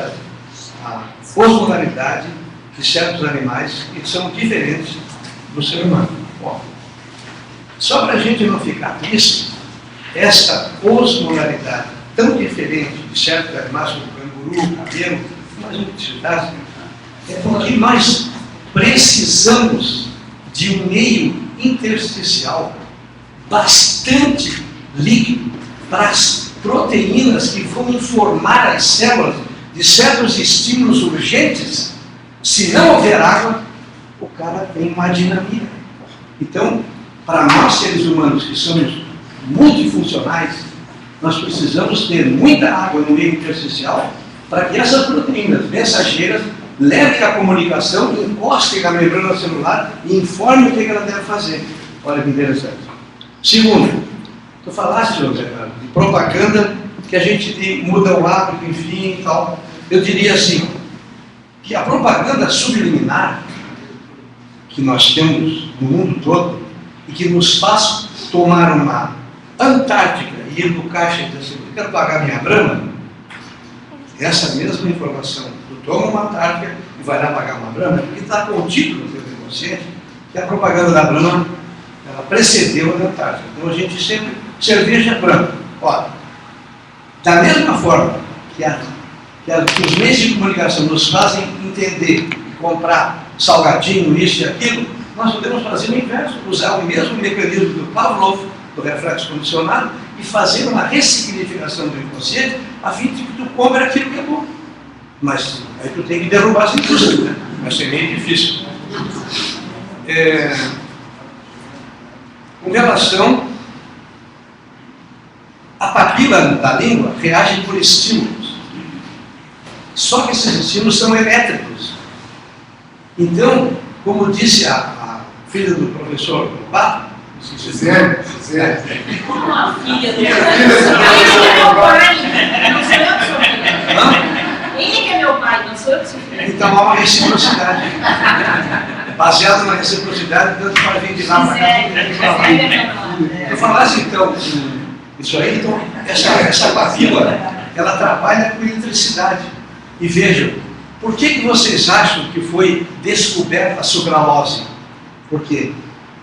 à osmolaridade de certos animais que são diferentes do ser humano. Bom, só para a gente não ficar triste, essa osmolaridade tão diferente de certos animais como canguru, camelo, mas não precisasse, é porque nós precisamos de um meio intersticial bastante líquido para as proteínas que vão informar as células de certos estímulos urgentes. Se não houver água, o cara tem uma dinamia. Então, para nós seres humanos que somos multifuncionais, nós precisamos ter muita água no meio intersticial para que essas proteínas mensageiras levem a comunicação, encostem na membrana celular e informem o que ela deve fazer. Olha que interessante. Segundo, tu falaste, José Carlos, de propaganda, que a gente muda o hábito, enfim e tal. Eu diria assim, que a propaganda subliminar que nós temos no mundo todo e que nos faz tomar uma Antártica e ir no caixa e dizer assim: eu quero pagar minha Brahma, essa mesma informação, tu toma uma Antártica e vai lá pagar uma Brahma, porque está contido no teu inconsciente que a propaganda da Brahma, ela precedeu a Antártica. Então a gente sempre, cerveja Brahma. Olha, da mesma forma que os meios de comunicação nos fazem entender e comprar salgadinho, isso e aquilo, nós podemos fazer o inverso, usar o mesmo mecanismo do Pavlov, do reflexo condicionado, e fazer uma ressignificação do inconsciente a fim de que tu compre aquilo que é bom. Mas aí tu tem que derrubar as indústrias, né? Vai ser meio difícil. Com relação à papila da língua, reage por estímulos. Só que esses estímulos são elétricos. Então, como disse a filha do professor Pato, Gisele. Como uma filha do... Ele é meu pai, não sou eu que sou filha. Ele que é meu pai, não sou eu que sou filha. então há uma reciprocidade. Baseado na reciprocidade, tanto para vir de lá para cá. Eu falasse então isso aí, então essa papila, ela trabalha com eletricidade. E vejam, por que vocês acham que foi descoberta a sucralose? Por quê?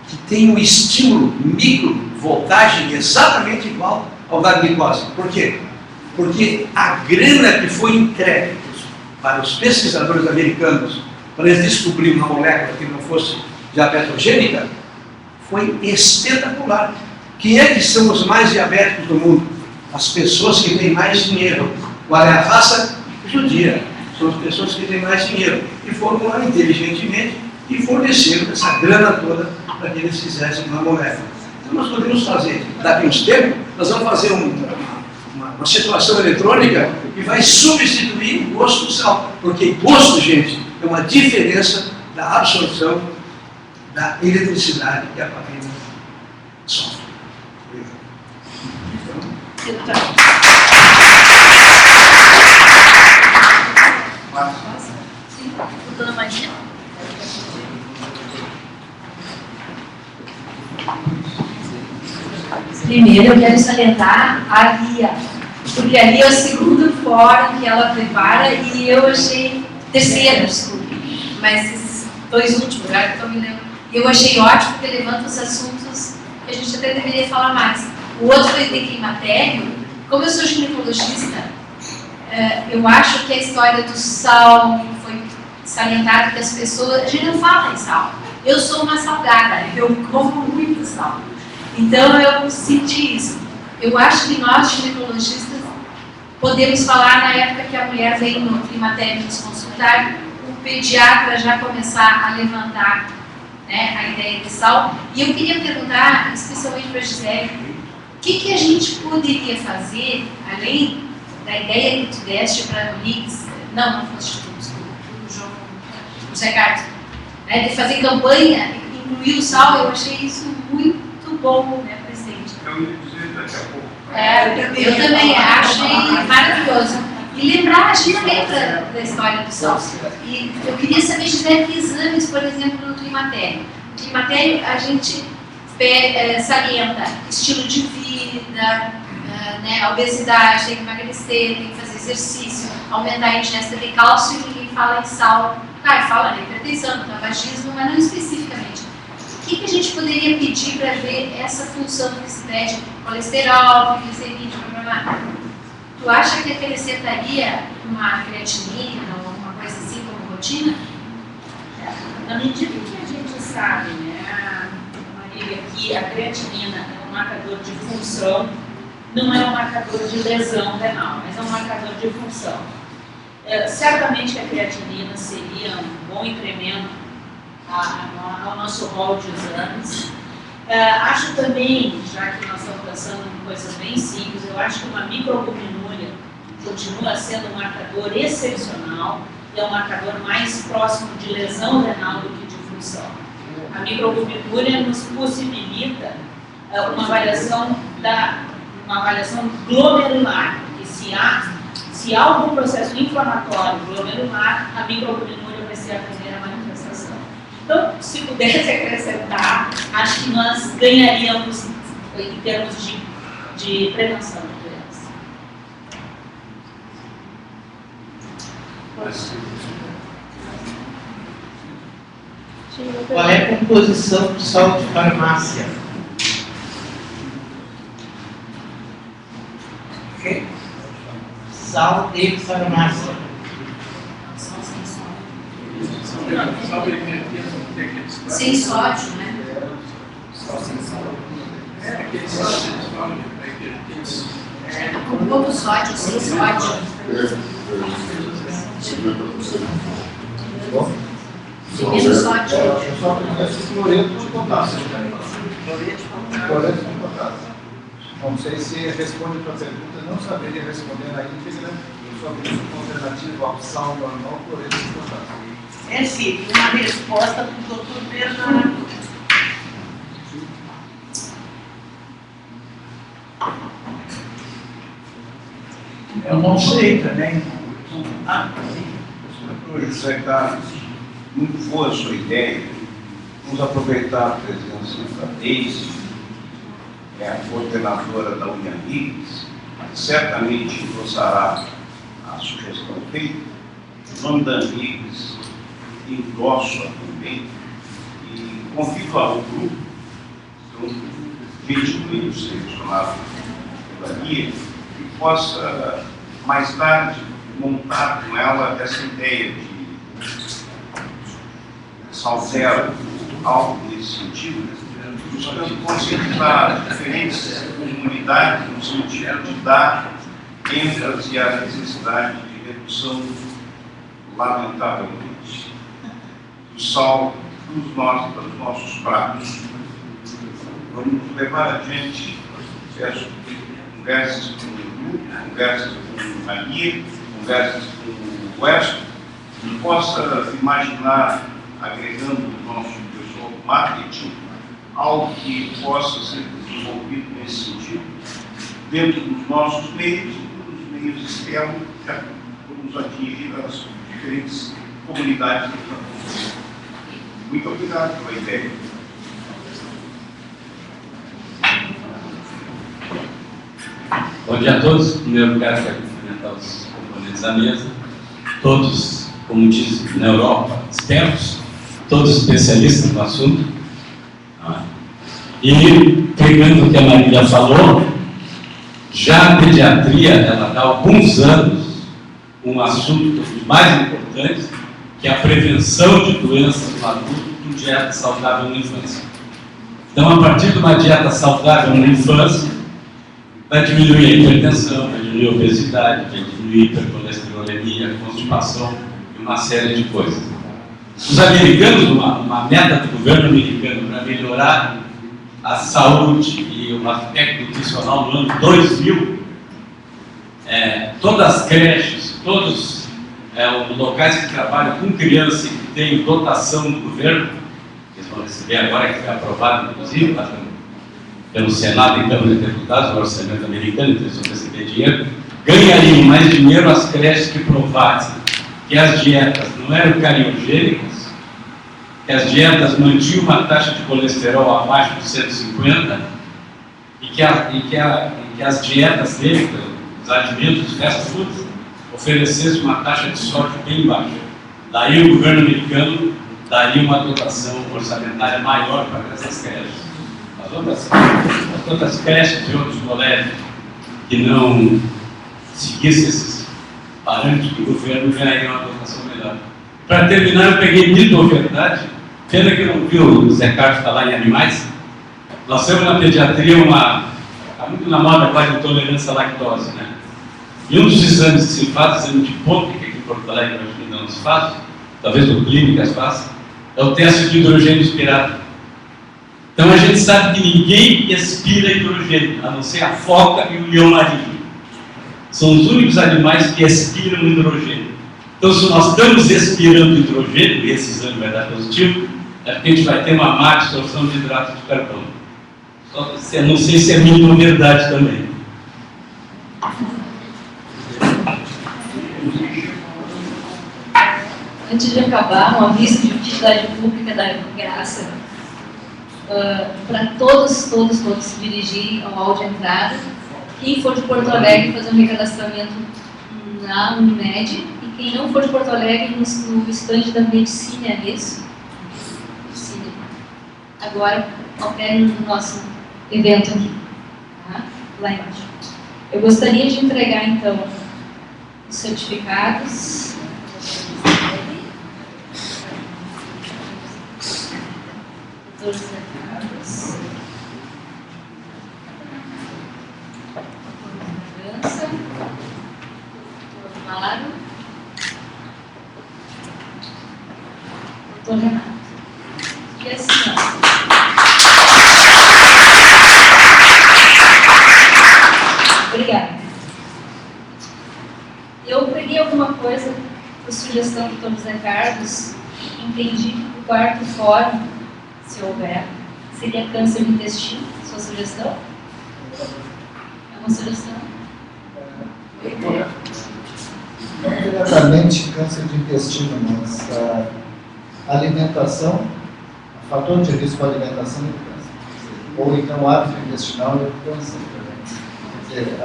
Que tem um estímulo microvoltagem exatamente igual ao da glicose. Por quê? Porque a grana que foi entregue para os pesquisadores americanos para eles descobrirem uma molécula que não fosse diabetogênica foi espetacular. Quem é que são os mais diabéticos do mundo? As pessoas que têm mais dinheiro. Qual é a raça? Judia. São as pessoas que têm mais dinheiro. E foram lá inteligentemente e forneceram essa grana toda para que eles fizessem uma molécula. Então nós podemos fazer, daqui a uns tempos, nós vamos fazer uma situação eletrônica que vai substituir o gosto do sal. Porque gosto, gente, é uma diferença da absorção da eletricidade que a papila sofre. Dona Maria? Primeiro, eu quero salientar a Lia, porque ali é o segundo fórum que ela prepara e eu achei terceiro, desculpa, mas esses dois últimos, agora que estou me lembrando, eu achei ótimo porque levanta os assuntos que a gente até deveria falar mais. O outro foi de climatério. Como eu sou ginecologista, eu acho que a história do sal foi salientada que as pessoas, a gente não fala em sal. Eu sou uma salgada, eu como muito sal. Então eu senti isso. Eu acho que nós, ginecologistas, podemos falar na época que a mulher vem no climatério nos consultar, o pediatra já começar a levantar, né, a ideia de sal. E eu queria perguntar, especialmente para a Gisele, o que a gente poderia fazer, além da ideia que tu deste para o Mix, não foste tu, desculpa, o José Carlos, né, de fazer campanha, incluir o sal, eu achei isso muito bom, né, presidente? Eu ia dizer daqui a pouco. Eu também achei maravilhoso. E lembrar, a gente lembra da história do sal. E eu queria saber, Gisele, que exames, por exemplo, no climatério. No climatério, a gente salienta estilo de vida, né, a obesidade, tem que emagrecer, tem que fazer exercício, aumentar a ingesta de cálcio, e ninguém fala em sal. Claro, fala na hipertensão, no tabagismo, mas não especificamente. O que a gente poderia pedir para ver essa função que se pede? Colesterol, glicemia, blá, blá, blá. Tu acha que acrescentaria uma creatinina ou alguma coisa assim como rotina? Na medida que a gente sabe, né, Marília, que a creatinina é um marcador de função, não é um marcador de lesão renal, mas é um marcador de função. Certamente que a creatinina seria um bom incremento ao nosso rol de exames. Acho também, já que nós estamos pensando em coisas bem simples, eu acho que uma microalbuminúria continua sendo um marcador excepcional e é um marcador mais próximo de lesão renal do que de função. A microalbuminúria nos possibilita uma avaliação glomerular, porque se há algum processo inflamatório glomerular, a microalbuminúria vai ser a primeira manifestação. Então, se pudesse acrescentar, acho que nós ganharíamos em termos de prevenção de doença. Qual é a composição do sal de farmácia? Sal de farmácia. Sem sódio, né? Com pouco sódio, sem sódio. Menos sódio. Eu só conheço cloreto de potássio. Cloreto de potássio. Não sei se responde a tua pergunta, não saberia responder na íntegra. Eu só conheço alternativa ao sal normal, cloreto de potássio. É sim, uma resposta para o Dr. Bernardo. Eu não sei também. Doutor José Carlos, muito boa a sua ideia. Vamos aproveitar a presença da Deise, que é a coordenadora da Uniamigos, que certamente endossará a sugestão feita. Em nome da Amigos, endosso também e convido ao grupo, instituído, selecionado pela Guia, que possa, mais tarde, montar com ela essa ideia de salzero, algo nesse sentido, buscando conscientizar diferentes comunidades no sentido de dar ênfase à necessidade de redução, lamentavelmente, do sal dos nossos pratos. Vamos levar adiante conversas com o grupo, conversas com a Guia, conversas com o West, que possa imaginar, agregando o nosso pessoal do marketing, algo que possa ser desenvolvido nesse sentido, dentro dos nossos meios e dos meios externos, que vamos atingir as diferentes comunidades do país. Muito obrigado pela ideia. Bom dia a todos. Em primeiro lugar, quero cumprimentar os componentes da mesa, todos, como diz na Europa, expertos, todos especialistas no assunto. E, pegando o que a Marília falou, já a pediatria, ela dá alguns anos um assunto dos mais importantes, que é a prevenção de doenças no adulto com dieta saudável na infância. Então, a partir de uma dieta saudável na infância, vai diminuir a hipertensão, vai diminuir a obesidade, vai diminuir a hipercolesterolemia, a constipação e uma série de coisas. Os americanos, uma meta do governo americano para melhorar a saúde e o aspecto nutricional no ano 2000, todas as creches, todos os locais que trabalham com criança e que têm dotação do governo, eles vão receber agora, que foi aprovado, inclusive, pelo Senado e Câmara de Deputados, o orçamento americano, então eles vão receber dinheiro, ganhariam mais dinheiro as creches que provassem que as dietas não eram cariogênicas, que as dietas mantinham uma taxa de colesterol abaixo de 150 e que as dietas deles, os alimentos, os fast foods, oferecessem uma taxa de sódio bem baixa. Daí o governo americano daria uma dotação orçamentária maior para essas creches. As outras creches e outros colégios que não seguissem esses parâmetros do governo ganhariam uma dotação melhor. Para terminar, eu peguei mito ou verdade. Pena que eu não vi o Zé Carlos falar em animais. Nós temos na pediatria está muito na moda agora de intolerância à lactose, né? E um dos exames que se faz, exame de POP, que aqui em Porto Alegre eu acho que ainda não se faz, talvez o Clínicas faça, é o teste de hidrogênio expirado. Então a gente sabe que ninguém expira hidrogênio, a não ser a foca e o leão marinho. São os únicos animais que expiram hidrogênio. Então, se nós estamos expirando hidrogênio, e esse exame vai dar positivo, é porque a gente vai ter uma má absorção de hidrato de carbono. Não sei se é mínima verdade também. Antes de acabar, um aviso de utilidade pública da Graça, para todos se dirigirem ao hall de entrada. Quem for de Porto Alegre fazer um recadastramento na Unimed, e quem não for de Porto Alegre no estande da Medicina, é isso? agora ao término do nosso evento aqui, tá? Lá embaixo. Eu gostaria de entregar, então, os certificados. Doutor José Carlos. Doutor Amaro. Doutor Renato. E assim, obrigada. Eu peguei alguma coisa por sugestão do Dr. José Carlos, entendi que o quarto fórum, se houver, seria câncer do intestino, sua sugestão? É uma sugestão? Não diretamente câncer de intestino, mas a alimentação, o fator de risco da alimentação é o câncer. Ou então o hábito intestinal é o câncer também. Quer dizer,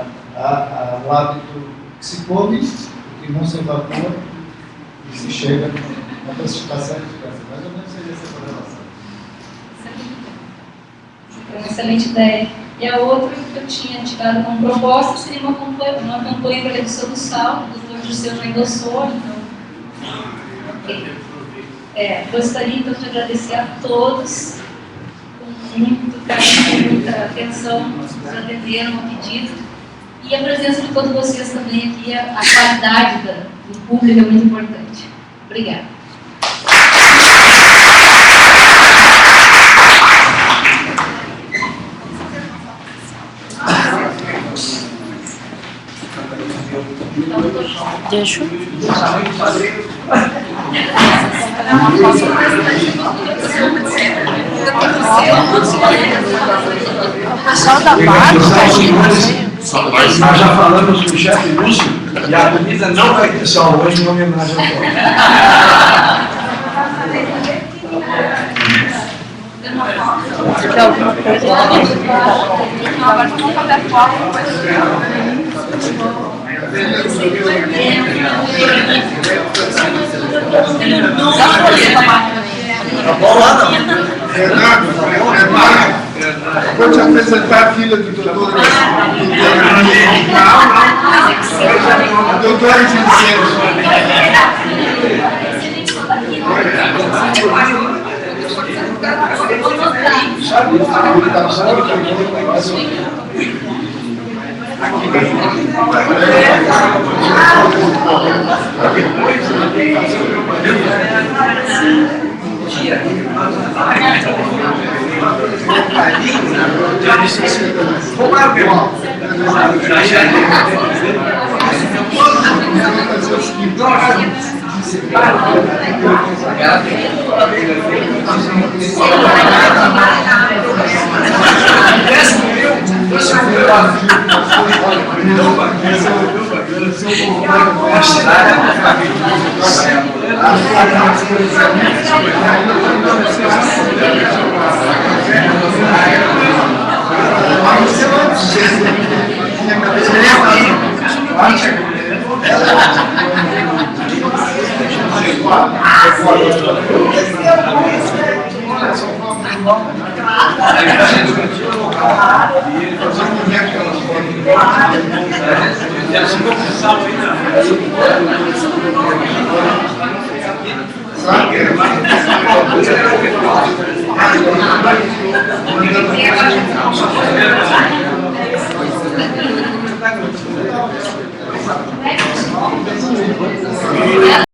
o hábito que se come, o que não se evacua e se chega na classificação de câncer. Mais ou menos seria essa correlação. É uma excelente ideia. E a outra que eu tinha te dado como proposta seria uma campanha para redução do sal, o doutor José já endossou, então. Gostaria então de agradecer a todos, com muito carinho, com muita atenção, nos atenderam ao pedido. E a presença de todos vocês também aqui, a qualidade do público é muito importante. Obrigada. Deixa. O pessoal da barca, nós já falamos com o chefe Lúcio e a comida não vai ter só hoje em homenagem ao povo. Quer alguma coisa? Agora vamos fazer foto. Tá bom lá, não? Renato, vou te apresentar a filha do doutor. Não, doutora Vincenzo. Obrigado.